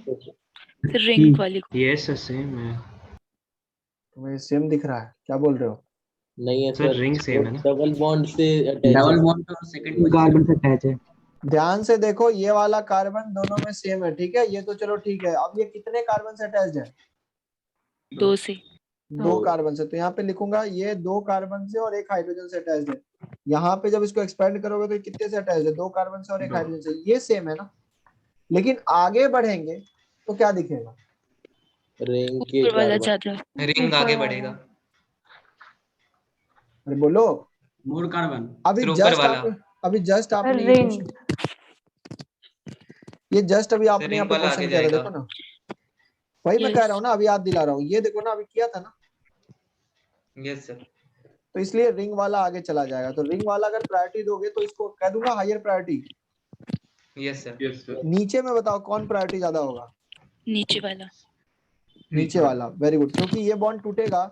रिंग वाली को यस सेम है तुम्हें सेम दिख रहा है, क्या बोल रहे हो? नहीं है सर, सर, ring same है ना? डबल बॉन्ड से अटैच डबल है। बॉन्ड तो सेकंड कार्बन से अटैच है। ध्यान से देखो, ये वाला कार्बन दोनों में सेम है, ठीक है? ये तो चलो ठीक है। अब ये कितने कार्बन से अटैच्ड है? 2 से 2 कार्बन से। तो यहाँ पे लिखूंगा ये 2 कार्बन से और 1 हाइड्रोजन से अटैच्ड है। यहाँ पे जब इसको एक्सपेंड करोगे तो ये कितने से अटैच्ड है? 2 कार्बन से और 1 हाइड्रोजन से। ये सेम है ना? लेकिन आगे बढ़ेंगे तो क्या दिखेगा? रिंग के ऊपर वाला कार्बन। ज्यादा रिंग आगे बढ़ेगा अरे बोलो, मोर कार्बन अभी फिर ऊपर जस्ट वाला। अभी जस्ट आपने ये क्वेश्चन, ये जस्ट अभी आपने रिंग यहाँ पे वाला क्वेश्चन आगे किया था, जाएगा। देखो ना। वही मैं Yes. कह रहा हूँ ना, अभी याद दिला रहा हूँ। ये देखो ना, अभी किया था ना, यस सर तो इसलिए रिंग वाला आगे चला जाएगा। तो रिंग वाला अगर प्रायोरिटी दोगे तो इसको कह दूंगा higher priority. Yes sir Yes sir नीचे में बताओ कौन प्रायोरिटी ज्यादा होगा? नीचे वाला नीचे वाला। वेरी गुड, क्योंकि ये बॉन्ड टूटेगा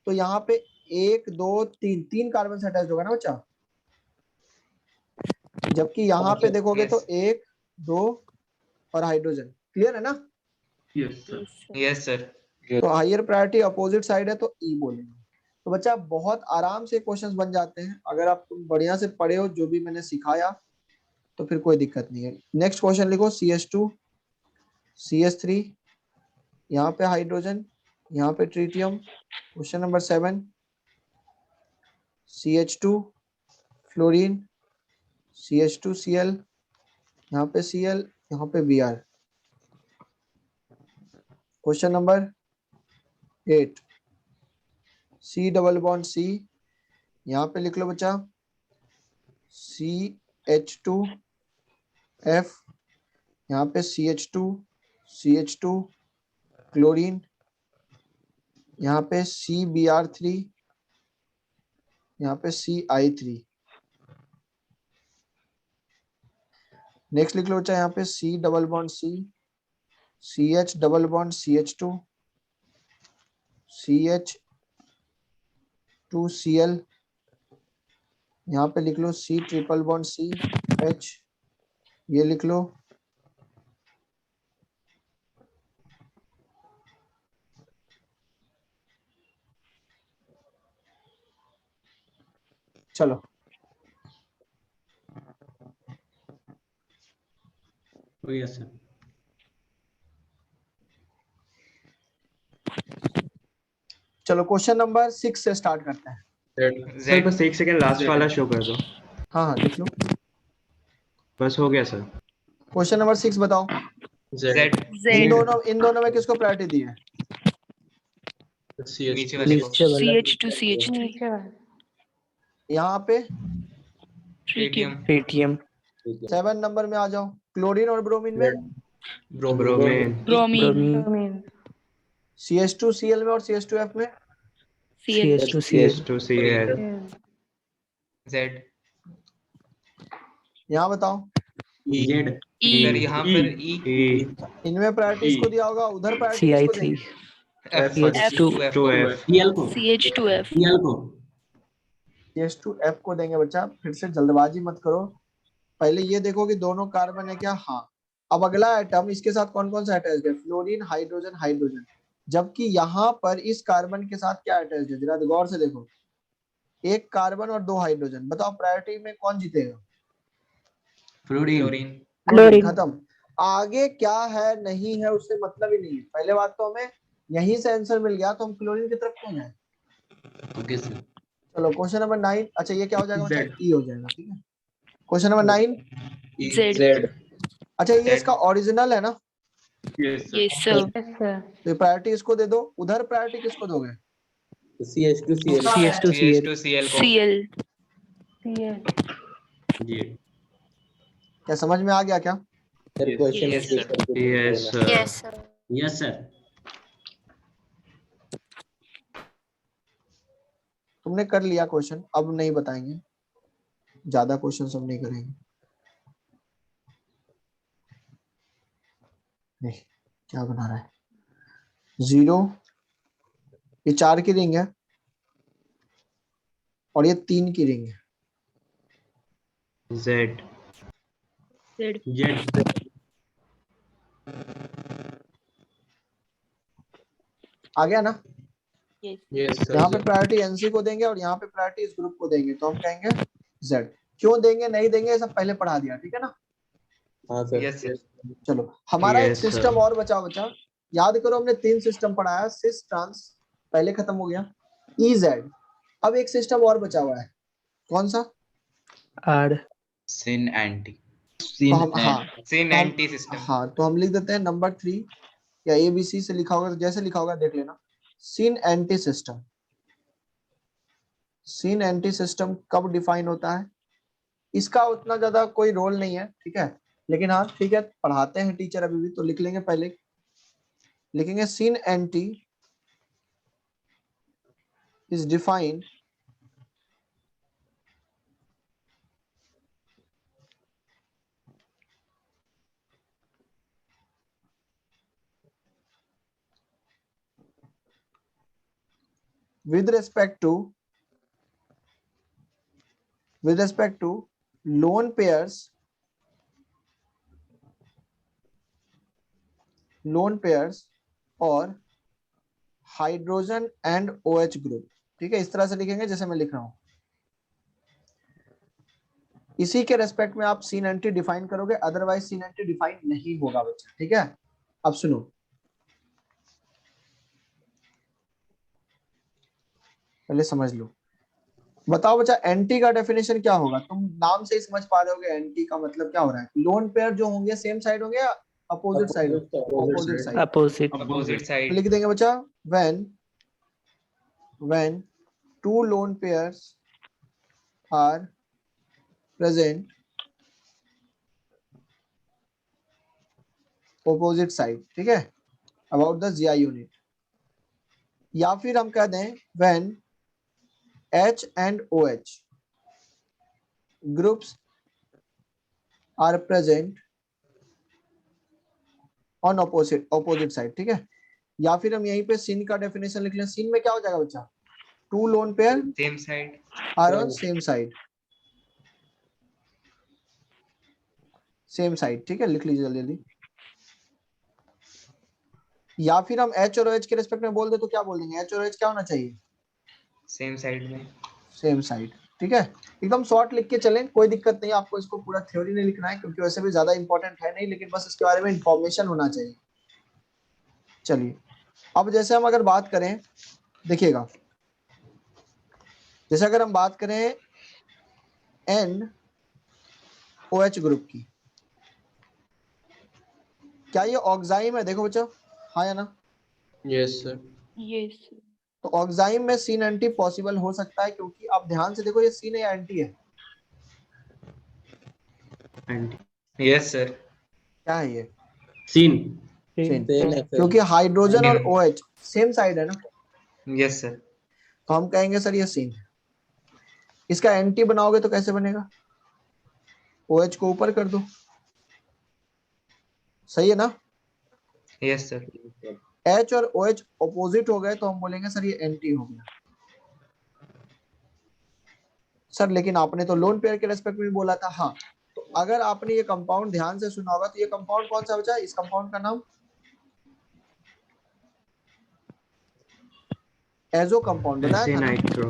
तो यहाँ पे 1 2 3 कार्बन से अटैच होगा ना बच्चा। जबकि यहाँ पे देखोगे तो 1 2 और हाइड्रोजन। क्लियर है ना? yes sir यस सर तो हायर प्रायोरिटी अपोजिट साइड है तो ई बोलेंगे। तो बच्चा बहुत आराम से क्वेश्चंस बन जाते हैं अगर आप तुम बढ़िया से पढ़े हो जो भी मैंने सिखाया, तो फिर कोई दिक्कत नहीं है। नेक्स्ट क्वेश्चन लिखो, CH2 CH3, यहाँ पे हाइड्रोजन, यहाँ पे tritium. Question number 7, CH2 fluorine, CH2Cl, यहाँ पे Cl, यहाँ पे Br। Question number 8, C double bond C, यहाँ पे लिख लो बच्चा CH2F, यहाँ पे CH2 क्लोरीन, यहाँ पे CBr3, यहाँ पे CI3। नेक्स्ट लिख लो बच्चा, यहाँ पे C double bond C, CH double bond CH2, CH2Cl, यहाँ पे लिख लो C triple bond C H, ये लिख लो। चलो यस सर चलो क्वेश्चन नंबर 6 से स्टार्ट करते हैं। Z सर बस एक सेकंड लास्ट वाला शो कर दो। हाँ हाँ लिख लो। बस हो गया सर। क्वेश्चन नंबर 6 बताओ। Z जेड इन दोनों में किसको प्रायोरिटी दी है? नीचे वाले को नीचे वाला CH2CH3 यहाँ पे ट्रीटियम ट्रीटियम 7 नंबर में आ जाओ। क्लोरीन और ब्रोमीन में ब्रोमीन ब्रोमीन ब्रोमीन CH2Cl में और CH2F में Cl CH2Cl H2Cl Z यहाँ बताओ। जेड सर E यहाँ पर E E इनमें प्रायोरिटी इसको दिया होगा, उधर प्रायोरिटी किसको CI3 देंगे? F CH2 2F सीएल को CH2F सीएल को CH2F को देंगे बच्चा। फिर से जल्दबाजी मत करो, पहले ये देखो कि दोनों कार्बन है क्या। हाँ, अब अगला आइटम इसके साथ कौन कौन सा अटैच्ड है? Fluorine, hydrogen, hydrogen. जबकि यहाँ पर इस कार्बन के साथ क्या अटैच्ड है? जरा गौर से देखो, एक कार्बन और 2 हाइड्रोजन। बताओ प्रायोरिटी में कौन जीतेगा? Fluorine chlorine. खत्म। आगे क्या है नहीं है उससे मतलब ही नहीं है। पहले बात तो हमें यहीं से आंसर मिल गया, तो हम क्लोरीन की तरफ क्यों जाए? ओके सर चलो क्वेश्चन नंबर 9। अच्छा ये क्या हो जाएगा बच्चा? Z. ई हो जाएगा, ठीक है। Question number 9। Z अच्छा ये इसका ओरिजिनल है ना, Yes, sir. yes sir तो प्रायोरिटी इसको दे दो। उधर प्रायोरिटी किसको दोगे? CH2Cl CH2Cl CH2Cl को Cl जी क्या समझ में आ गया क्या? Sir question Yes, sir. Yes yes sir. Yes sir तुमने कर लिया क्वेश्चन, अब नहीं बताएंगे, ज्यादा क्वेश्चन हम नहीं करेंगे। नहीं, क्या बना रहा है? 0, ये 4 की रिंग है और ये 3 की रिंग है। जेड जेड आ गया ना? Yes, sir. यहाँ पे प्रायोरिटी एनसी को देंगे और यहाँ पे प्रायोरिटी इस ग्रुप को देंगे, तो हम कहेंगे जेड। क्यों देंगे नहीं देंगे ये सब पहले पढ़ा दिया, ठीक है ना? हाँ सर Yes, sir. चलो हमारा एक Yes, sir. सिस्टम और बचा बचा। याद करो हमने 3 सिस्टम पढ़ाया। सिस ट्रांस पहले खत्म हो गया, EZ। अब एक सिस्टम और बचा हुआ है, कौन सा? R सिन एंटी तो हम Sin हम- anti system. हाँ तो हम लिख देते हैं नंबर 3 या ABC से लिखा होगा, तो जैसे लिखा होगा देख लेना। सिन एंटी सिस्टम। सिन एंटी सिस्टम कब डिफाइन होता है? इसका उतना ज्यादा कोई रोल नहीं है, ठीक है, लेकिन हाँ ठीक है, पढ़ाते हैं टीचर अभी भी, तो लिख लेंगे। पहले लिखेंगे syn anti is defined with respect to lone pairs और हाइड्रोजन एंड OH ग्रुप। ठीक है, इस तरह से लिखेंगे जैसे मैं लिख रहा हूं। इसी के रेस्पेक्ट में आप सीन एंटी डिफाइन करोगे, अदरवाइज सीन एंटी डिफाइन नहीं होगा बच्चा, ठीक है। अब सुनो, पहले समझ लो। बताओ बच्चा एंटी का डेफिनेशन क्या होगा? तुम नाम से ही समझ पा रहे होगे एंटी का मतलब क्या हो रहा है। लोन पेयर जो होंगे सेम साइड होंगे या opposite side? Opposite side. opposite side. लिख देंगे बच्चा when two lone pairs are present opposite side, ठीक है, about the GI unit। या फिर हम कह दें when H and OH groups are present on opposite side, ठीक है। या फिर हम यहीं पे सिन का डेफिनेशन लिख लें। सिन में क्या हो जाएगा बच्चा? Two lone pair Same side. Are on same side, same side, ठीक है, लिख लीजिए जल्दी जल्दी। या फिर हम H और OH के रिस्पेक्ट में बोल दे तो क्या बोल देंगे? H और OH क्या होना चाहिए? Same side में. सेम साइड, ठीक है। एकदम शॉर्ट लिख के चलें, कोई दिक्कत नहीं। आपको इसको पूरा थ्योरी नहीं लिखना है क्योंकि वैसे भी ज्यादा इंपॉर्टेंट है नहीं, लेकिन बस इसके बारे में इंफॉर्मेशन होना चाहिए। चलिए अब जैसे हम अगर बात करें, देखिएगा, जैसे अगर हम बात करें NOH ग्रुप की, क्या ये ऑक्साइम है? देखो बच्चों, हाँ या ना? Yes, sir. yes तो ऑक्साइम में सीन एंटी पॉसिबल हो सकता है, क्योंकि आप ध्यान से देखो ये सीन या एंटी है, एंटी यस सर। क्या है ये? सीन सीन, सेम है सर। क्योंकि हाइड्रोजन और OH सेम साइड है ना, यस सर। तो हम कहेंगे सर ये सीन है। इसका एंटी बनाओगे तो कैसे बनेगा? OH को ऊपर कर दो, सही है ना? Yes sir. H और OH ऑपोजिट हो गए तो हम बोलेंगे सर ये एंटी हो गया। सर लेकिन आपने तो लोन पेयर के रेस्पेक्ट में बोला था। हाँ, तो अगर आपने ये कंपाउंड ध्यान से सुना होगा तो ये कंपाउंड कौन सा बचा? इस कंपाउंड का नाम एजो कंपाउंड बताया था ना, नाइट्रो,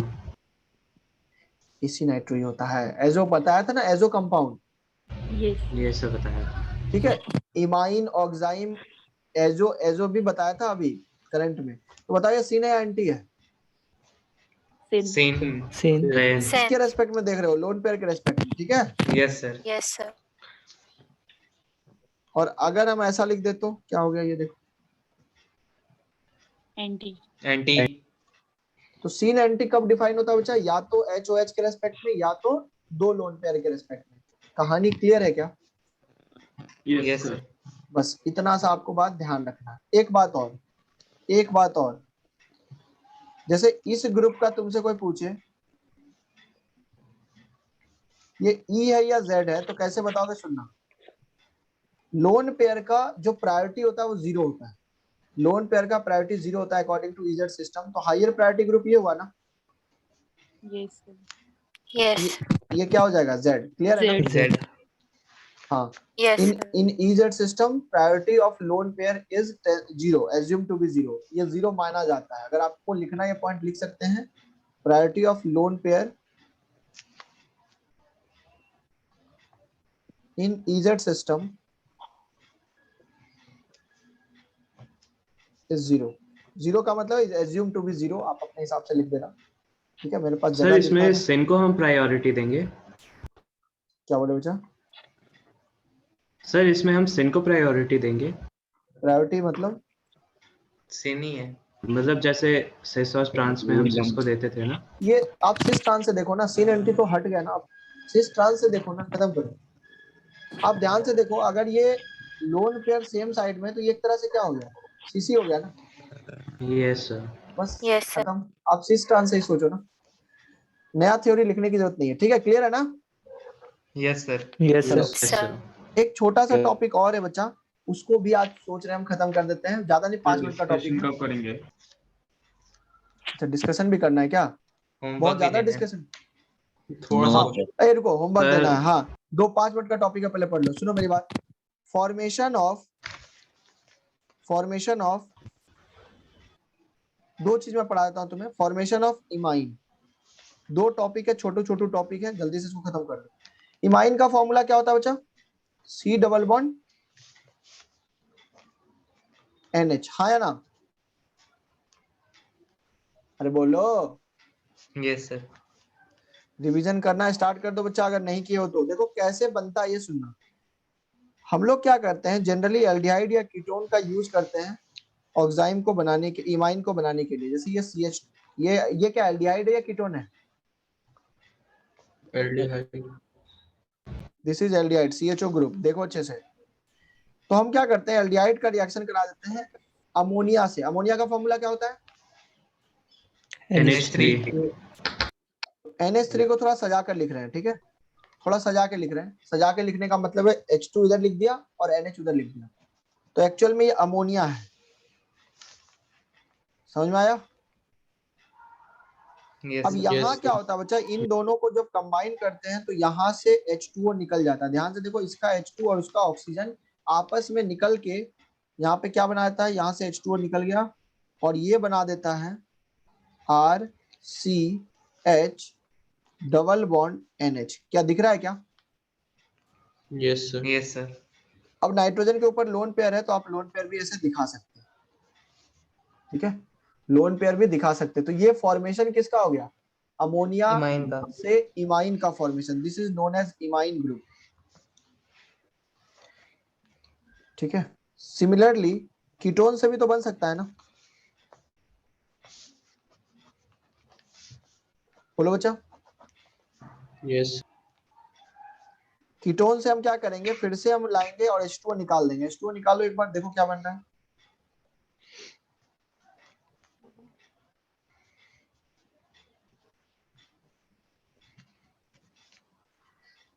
इसी नाइट्रो ही होता है। एजो बताया था ना, एजो कंपाउंड, Yes. ये सब बताया। ठीक है। इमाइन, ऑक्साइम, एजो, एजो भी बताया था अभी करंट में। तो बताइए सीन है या एंटी है? Sin. सीन। Sin. किसके रेस्पेक्ट में देख रहे हो? लोन पेयर के रेस्पेक्ट में, ठीक है। Yes sir. Yes sir. और अगर हम ऐसा लिख दे तो क्या हो गया? ये देखो, Anti. एंटी। तो सीन एंटी कब डिफाइन होता है बच्चा? या तो HOH के रेस्पेक्ट में या तो दो लोन पेयर के रेस्पेक्ट में। कहानी क्लियर है क्या? Yes sir. बस इतना सा आपको बात ध्यान रखना है। एक बात और, जैसे इस ग्रुप का तुमसे कोई पूछे ये E है या Z है, तो कैसे बताओगे? सुनना, लोन पेयर का जो प्रायोरिटी होता है वो 0 होता है। लोन पेयर का प्रायोरिटी 0 होता है अकॉर्डिंग टू EZ सिस्टम। तो हायर प्रायोरिटी ग्रुप ये हुआ ना, Yes. Sir. यस ये क्या हो जाएगा? Z। क्लियर है ना? जेड। हाँ। Yes in EZ system priority of lone pair is 0, assumed to be 0। ये 0 माना जाता है। अगर आपको लिखना ये पॉइंट लिख सकते हैं, priority of lone pair in EZ system is 0। 0 का मतलब is assumed to be 0, आप अपने हिसाब से लिख देना, ठीक है। मेरे पास सर जगह इसमें जितना है। सिन को हम प्रायोरिटी देंगे। क्या बोले बच्चा? सर इसमें हम सिन को प्रायोरिटी देंगे। प्रायोरिटी मतलब सीन ही है। मतलब जैसे सिस और ट्रांस में हम सिस को देते थे ना। ये आप सिस ट्रांस से देखो ना, सीन एंटी तो हट गया ना, आप सिस ट्रांस से देखो ना, खत्म करो। आप ध्यान से देखो, अगर ये लोन पेयर सेम साइड में तो ये एक तरह से क्या हो गया? सीसी हो गया ना, यस सर। बस यस सर। खत्म। आप सिस ट्रांस से ही सोचो ना, नया थ्योरी लिखने की जरूरत नहीं है, ठीक है। क्लियर है ना? Yes sir. Yes, sir. Yes sir. एक छोटा सा टॉपिक और है बच्चा, उसको भी आज सोच रहे हैं हम खत्म कर देते हैं, ज्यादा नहीं, 5 मिनट का टॉपिक है। कब करेंगे? अच्छा, डिस्कशन भी करना है क्या? बहुत ज्यादा डिस्कशन? थोड़ा सा अरे रुको, होमवर्क सर। देना है। हाँ, 5 मिनट का टॉपिक है, पहले पढ़ लो। सुनो मेरी बात। फॉर्मेशन ऑफ दो चीज मैं पढ़ा देता हूं तुम्हें। फॉर्मेशन ऑफ इमाइन, 2 टॉपिक है, छोटे टॉपिक है, जल्दी से इसको खत्म कर दो। इमाइन का फॉर्मूला क्या होता है बच्चा? C डबल बॉन्ड NH, हाँ या ना? अरे बोलो। Yes sir. रिवीजन करना स्टार्ट कर दो बच्चा, अगर नहीं किए हो तो। देखो कैसे बनता है ये सुनना। हम लोग क्या करते हैं, जनरली एल्डिहाइड या कीटोन का यूज करते हैं ऑक्साइम को बनाने के, इमाइन को बनाने के लिए। जैसे ये CH, ये क्या एल्डिहाइड है या कीटोन है? This is aldehyde, CHO group. देखो अच्छे से, तो हम क्या करते हैं, एल्डिहाइड का रिएक्शन करा देते हैं अमोनिया से। अमोनिया का फॉर्मूला क्या होता है? NH3। NH3 को थोड़ा सजा कर लिख रहे हैं, ठीक है, थोड़ा सजा के लिख रहे हैं। सजा के लिखने का मतलब है H2 इधर लिख दिया और NH उधर लिख दिया, तो एक्चुअल में ये अमोनिया है। समझ में आया? अब यहाँ क्या होता है बच्चा, इन दोनों को जब कंबाइन करते हैं तो यहाँ से H2O निकल जाता है। ध्यान से देखो, इसका H2 और उसका ऑक्सीजन आपस में निकल के यहाँ पे क्या बना देता है, यहाँ से H2O निकल गया और ये बना देता है RCH डबल बॉन्ड NH। क्या दिख रहा है क्या? Yes sir. Yes sir. अब नाइट्रोजन के ऊपर लोन पेयर है तो आप लोन पेयर भी ऐसे दिखा सकते हैं, ठीक है, लोन पेयर भी दिखा सकते हैं। तो ये फॉर्मेशन किसका हो गया? अमोनिया इमाइन का। से इमाइन का formation. This is known as imine group, ठीक है। सिमिलरली कीटोन से भी तो बन सकता है ना, बोलो बच्चा। यस कीटोन से हम क्या करेंगे, फिर से हम लाएंगे और H2O निकाल देंगे। H2O निकालो एक बार, देखो क्या बन रहा है।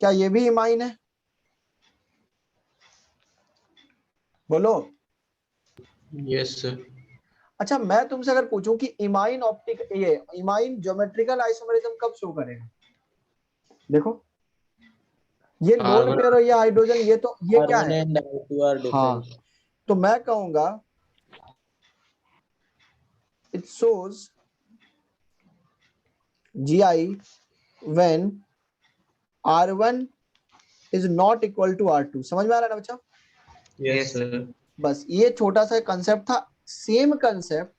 क्या ये भी इमाइन है? बोलो। Yes sir. अच्छा, मैं तुमसे अगर पूछूं कि इमाइन ऑप्टिक, ये इमाइन ज्योमेट्रिकल आइसोमेरिज्म कब शो करेगा? देखो ये लोन पेयर और ये हाइड्रोजन, ये तो ये क्या R1 है? and R2 are हाँ, different. तो मैं कहूंगा it shows GI when R1 is not equal to R2। समझ में आ रहा है ना बच्चा? Yes sir. बस ये छोटा सा कंसेप्ट था। Same concept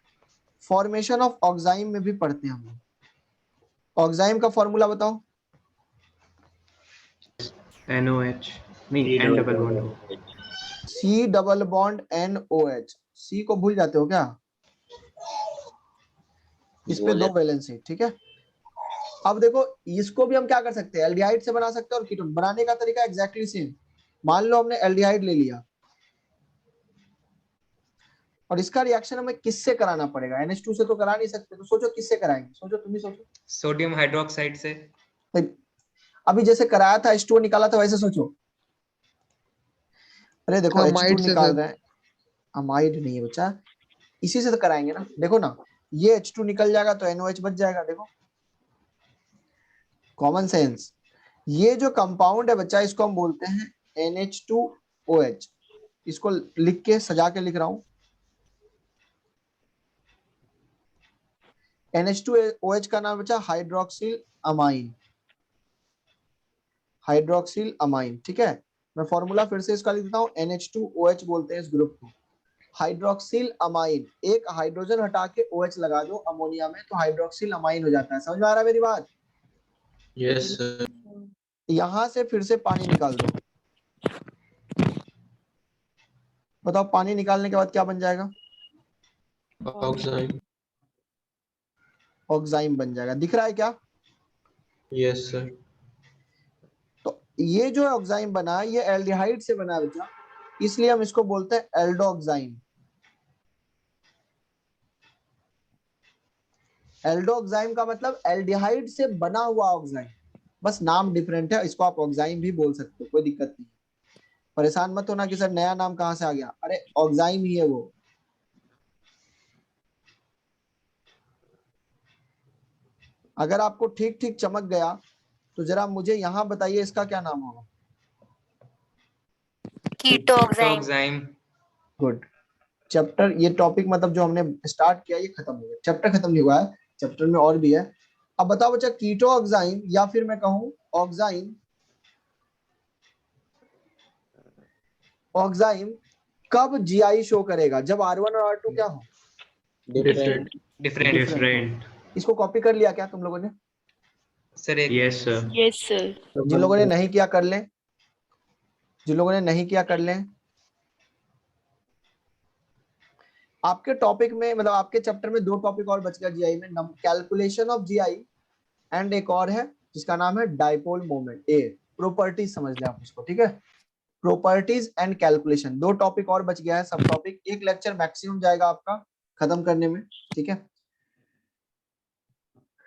formation of oxime में भी पढ़ते हैं हम लोग। ऑक्साइम का फॉर्मूला बताओ। NOH नहीं, N double bond, C double bond NOH। C को भूल जाते हो क्या? इस पे दो वैलेंसी, ठीक है। अब देखो इसको भी हम क्या कर सकते हैं, एल्डिहाइड से बना सकते हैं और कीटोन। बनाने का तरीका एग्जैक्टली सेम। मान लो हमने एल्डिहाइड ले लिया और इसका रिएक्शन हमें किससे कराना पड़ेगा? NH2 से तो करा नहीं सकते, तो सोचो किससे कराएंगे, सोचो, तुम ही सोचो। सोडियम हाइड्रोक्साइड से। अभी जैसे कराया था H2O निकाला था, वैसे सोचो। अरे देखो अमाइड H2 से निकाल सर। रहे हैं, अमाइड नहीं है बच्चा, इसी से तो कराएंगे ना। देखो ना, ये H2 निकल जाएगा तो NOH बच जाएगा। देखो कॉमन सेंस। ये जो कंपाउंड है बच्चा, इसको हम बोलते हैं NH2OH। इसको लिख के सजा के लिख रहा हूं, NH2OH का नाम बच्चा हाइड्रोक्सिल अमाइन। हाइड्रोक्सिल अमाइन, ठीक है। मैं फॉर्मूला फिर से इसका लिख देता हूं, NH2OH बोलते हैं इस ग्रुप को। हाइड्रोक्सिल अमाइन, एक हाइड्रोजन हटा के OH लगा दो अमोनिया में तो हाइड्रोक्सिल अमाइन हो जाता है। समझ में आ रहा है मेरी बात? Yes sir. यहां से फिर से पानी निकाल दो। बताओ पानी निकालने के बाद क्या बन जाएगा? ऑक्साइड। ऑक्साइम बन जाएगा। दिख रहा है क्या? Yes sir. तो ये जो ऑक्साइम बना है ये एल्डिहाइड से बना है बच्चा, इसलिए हम इसको बोलते हैं एल्डोक्साइम। एल्डोक्साइम का मतलब एल्डिहाइड से बना हुआ ऑक्साइम, बस नाम डिफरेंट है। इसको आप ऑक्साइम भी बोल सकते हो, कोई दिक्कत नहीं। परेशान मत होना कि सर नया नाम कहां से आ गया, अरे ऑक्साइम ही है वो। अगर आपको ठीक ठीक चमक गया तो जरा मुझे यहां बताइए इसका क्या नाम होगा? कीटोक्साइम। गुड। चैप्टर, ये टॉपिक मतलब जो हमने स्टार्ट किया ये खत्म हो गया। चैप्टर खत्म नहीं हुआ है, चैप्टर में और भी है। अब बताओ बच्चा, कीटोक्साइम या फिर मैं कहूं ऑक्साइम, ऑक्साइम कब GI शो करेगा? जब R1 और R2 क्या हो? डिफरेंट। डिफरेंट। इसको कॉपी कर लिया क्या तुम लोगों ने? सर एक यस सर। Yes sir. जिन लोगों ने नहीं किया कर लें, जिन लोगों ने नहीं किया कर लें। आपके टॉपिक में मतलब आपके चैप्टर में दो टॉपिक और बच गया GI में, कैलकुलेशन ऑफ GI एंड एक और है जिसका नाम है डाइपोल मोमेंट। ए प्रॉपर्टीज समझ लें आप इसको, ठीक है। प्रॉपर्टीज एंड कैलकुलेशन, दो टॉपिक और बच गया है, सब टॉपिक। एक लेक्चर मैक्सिमम जाएगा आपका खत्म करने में, ठीक है।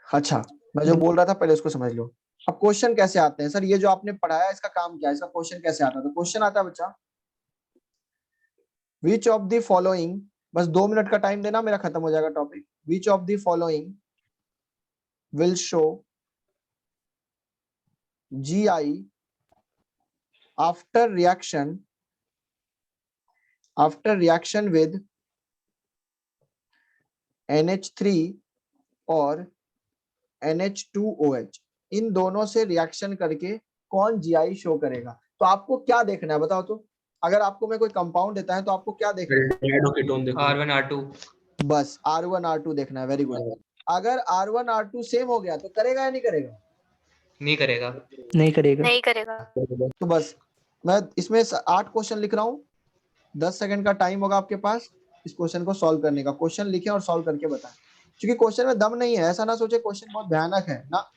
अच्छा, मैं जो बोल रहा था पहले उसको समझ लो। अब क्वेश्चन कैसे आते हैं? सर ये जो आपने पढ़ाया इसका काम क्या है, इसका क्वेश्चन कैसे आता है? तो क्वेश्चन आता है बच्चा, विच ऑफ द फॉलोइंग, बस 2 मिनट का टाइम देना, मेरा खत्म हो जाएगा topic. Which of the following will show GI after reaction with NH3 और NH2OH, इन दोनों से रिएक्शन करके कौन GI शो करेगा? तो आपको क्या देखना है बताओ तो? अगर आपको मैं कोई कंपाउंड देता है तो आपको क्या देखना है? R1 R2। बस R1 R2 देखना है। Very good. अगर R1 R2 सेम हो गया तो करेगा या नहीं करेगा? नहीं करेगा। नहीं करेगा। नहीं करेगा। तो बस मैं इसमें 8 क्वेश्चन लिख रहा हूँ, 10 सेकंड का टाइम होगा आपके पास इस क्वेश्चन को सॉल्व करने का। क्वेश्चन लिखें और सॉल्व करके बताएं। क्योंकि क्वेश्चन में दम नहीं है, ऐसा ना सोचे क्वेश्चन बहुत भयानक है ना।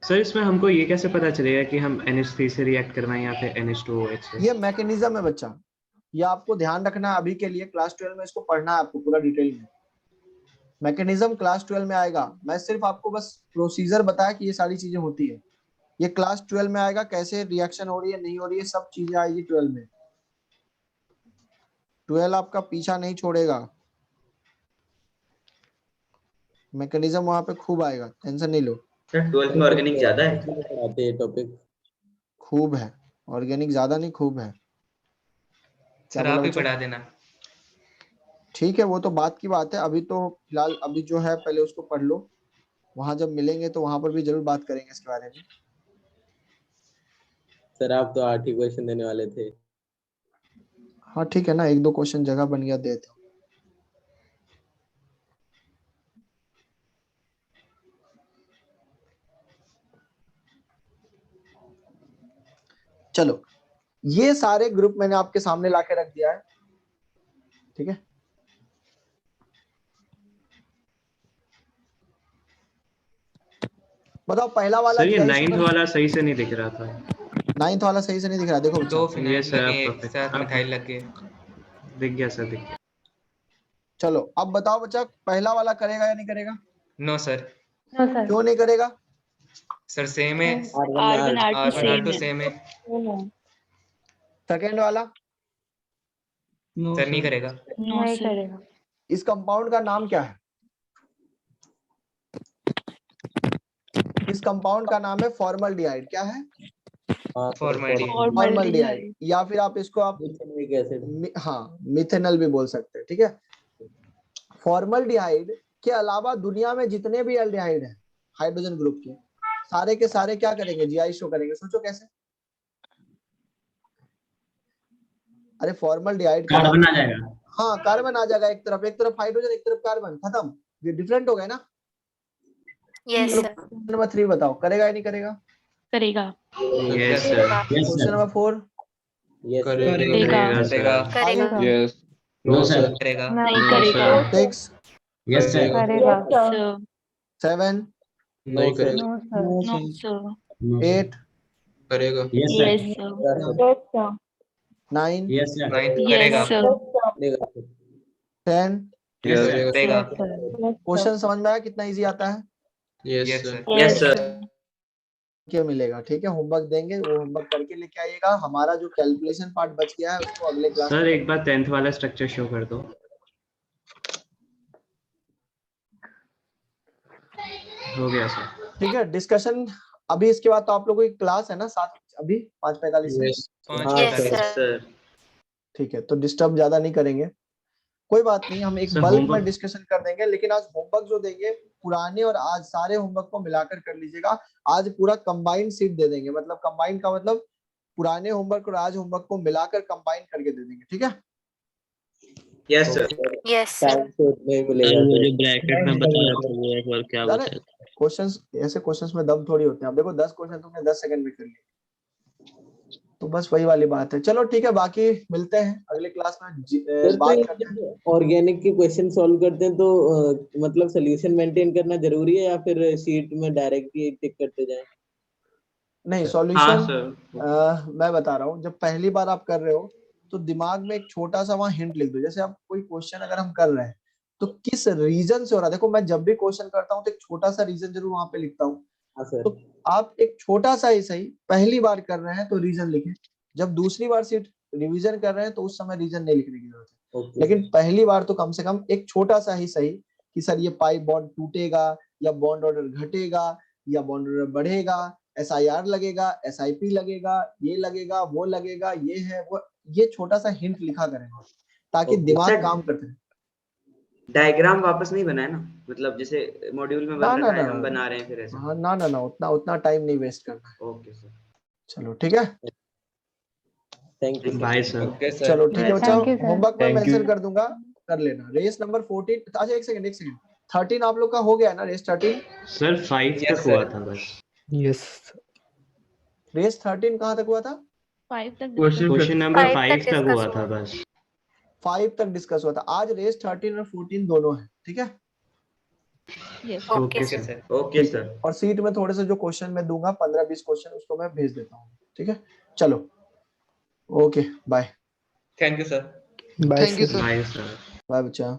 सर इसमें हमको ये कैसे पता चलेगा कि हम NH3 से रिएक्ट करवाएं या फिर NH2OH से? ये मैकेनिज्म है बच्चा, ये आपको ध्यान रखना है। अभी के लिए क्लास 12 में इसको पढ़ना है आपको पूरा डिटेल में। मैकेनिज्म क्लास 12 में आएगा, मैं सिर्फ आपको बस प्रोसीजर बताया कि ये सारी चीजें होती है। ये क्लास 12 में आएगा, कैसे रिएक्शन हो रही है नहीं हो रही है सब चीजें आएगी 12 में। 12 आपका पीछा नहीं छोड़ेगा, मैकेनिज्म वहां पे खूब आएगा, टेंशन नहीं लो। सर 12th में ऑर्गेनिक ज्यादा है? पढ़ाते हैं टॉपिक खूब है, ऑर्गेनिक ज्यादा नहीं खूब है। सर आप ही पढ़ा देना। ठीक है, वो तो बात की बात है। अभी तो फिलहाल अभी जो है पहले उसको पढ़ लो, वहां जब मिलेंगे तो वहां पर भी जरूर बात करेंगे इसके बारे में। सर आप तो 8 ही क्वेश्चन देने वाले थे। हाँ ठीक है ना, 1-2 क्वेश्चन जगह बन गया देते। चलो, ये सारे ग्रुप मैंने आपके सामने लाके रख दिया है, ठीक है। बताओ पहला वाला। सर ये 9th वाला सही से नहीं दिख रहा था। 9th वाला सही से नहीं दिख रहा, देखो बच्चा। 2 फिनाइल ये सर लगे, आपका एक साथ मिथाइल लग गए। दिख गया सर, दिख गया। चलो अब बताओ बच्चा, पहला वाला करेगा या नहीं करेगा? No sir. No sir. क्यों नहीं करेगा? सर सेम है, R1 R2 R2 same same है। सेकेंड वाला सर नहीं करेगा। No sir. इस कंपाउंड का नाम क्या है? इस कंपाउंड का नाम है फॉर्मल्डिहाइड। क्या है? फॉर्मल्डिहाइड, या फिर आप इसको आप हाँ मिथेनॉल भी बोल सकते हैं, ठीक है। फॉर्मल्डिहाइड के अलावा दुनिया में जितने भी एल्डिहाइड हैं हाइड्रोजन ग्रुप के, सारे के सारे क्या करेंगे? जीआई शो करेंगे। सोचो कैसे? अरे फॉर्मल्डिहाइड कार्बन आ जाएगा। हाँ कार्बन आ जाएगा, एक तरफ हाइड्रोजन एक तरफ कार्बन, खत्म। ये डिफरेंट हो गए ना। Yes sir. नंबर 3 बताओ, करेगा या नहीं करेगा? करेगा। Yes sir. क्वेश्चन नंबर 4 करेगा। करेगा। Yes no sir. करेगा। नहीं करेगा। 6 यस सर। करेगा। 7 नहीं करेगा। No sir. 8 करेगा। Yes sir. Yes sir. 9 yes sir. 9 करेगा। Yes sir. 10 yes sir. करेगा। क्वेश्चन समझ में आया कितना इजी आता है? Yes yes sir. Sir. Yes sir. क्या मिलेगा, ठीक है। होमवर्क देंगे, वो होमवर्क करके लेके आइएगा। हमारा जो कैलकुलेशन पार्ट बच गया है उसको अगले क्लास सर एक बार 10th वाला स्ट्रक्चर शो कर दो। हो गया सर। ठीक है। डिस्कशन अभी इसके बाद तो आप लोगों की क्लास है ना 7 अभी 5:45 से। Yes sir. ठीक है, तो डिस्टर्ब ज्यादा नहीं करेंगे, कोई बात नहीं। हम एक सर, बल्क में होमवर्क- डिस्कशन कर देंगे, लेकिन आज होमवर्क जो देंगे पुराने और आज सारे होमवर्क को मिलाकर कर लीजिएगा। आज पूरा कंबाइंड सीट दे देंगे, मतलब कंबाइंड का मतलब पुराने होमवर्क और आज होमवर्क को मिलाकर कंबाइन करके दे देंगे, ठीक है। Yes sir. Yes sir. नहीं मिलेगा। वो जो ब्रैकेट में बताया था वो एक बार क्या अरे, बताया? क्वेश्चंस ऐसे क्वेश्चंस में दम थोड़ी होते हैं। अब देखो 10 क्वेश्चन तुमने 10 सेकंड में कर लिए, तो बस वही वाली बात है। चलो ठीक है, बाकी मिलते हैं अगले क्लास में बात करते हैं। ऑर्गेनिक के क्वेश्चन सॉल्व करते हैं तो मतलब सोल्यूशन मेंटेन करना जरूरी है या फिर शीट में डायरेक्ट ही टिक करते जाएं? नहीं हाँ सॉल्यूशन सर। मैं बता रहा हूँ, जब पहली बार आप कर रहे हो तो दिमाग में एक छोटा सा वहां हिंट लिख दो। जैसे आप कोई क्वेश्चन अगर हम कर रहे हैं तो किस रीजन से हो रहा है। देखो मैं जब भी क्वेश्चन करता हूँ तो एक छोटा सा रीजन जरूर वहां पे लिखता हूँ। हाँ सर। तो आप एक छोटा सा ही सही, पहली बार कर रहे हैं तो रीजन लिखें। जब दूसरी बार सीट रिवीजन कर रहे हैं तो उस समय रीजन नहीं लिखने की जरूरत है। ओके। लेकिन पहली बार तो कम से कम एक छोटा सा ही सही कि सर ये पाई बॉन्ड टूटेगा या बॉन्ड ऑर्डर घटेगा या बॉन्ड ऑर्डर बढ़ेगा, SIR लगेगा, SIP लगेगा, ये लगेगा, वो लगेगा, ये है वो, ये छोटा सा हिंट लिखा करें ताकि दिमाग काम करते रहे। डायग्राम वापस नहीं बनाए ना, मतलब जैसे मॉड्यूल में बन रहा है हम बना रहे हैं फिर ऐसे। हाँ ना उतना टाइम नहीं वेस्ट करना है। Okay sir. चलो ठीक है, थैंक यू बाय सर। चलो ठीक है बच्चा, होमवर्क में Thank you. मेंशन कर दूंगा, कर लेना। रेस नंबर 14, अच्छा एक सेकंड 13 आप लोग का हो गया ना रेस 13? सर 5 Yes, तक हुआ sir. था बस। यस रेस 13 कहाँ तक हुआ था? 5 तक क्वेश्चन नंबर 5 5 तक तक हुआ discuss था हुआ। बस। 5 तक डिस्कस हुआ था। आज रेस 13 और 14 दोनों है, ठीक है। Yes okay okay sir. Sir. Okay sir. और सीट में थोड़े से जो क्वेश्चन मैं दूंगा 15-20 क्वेश्चन उसको मैं भेज देता हूँ, ठीक है। चलो okay bye. Thank you sir. Bye thank you sir. Sir. Bye sir. Bye बच्चा।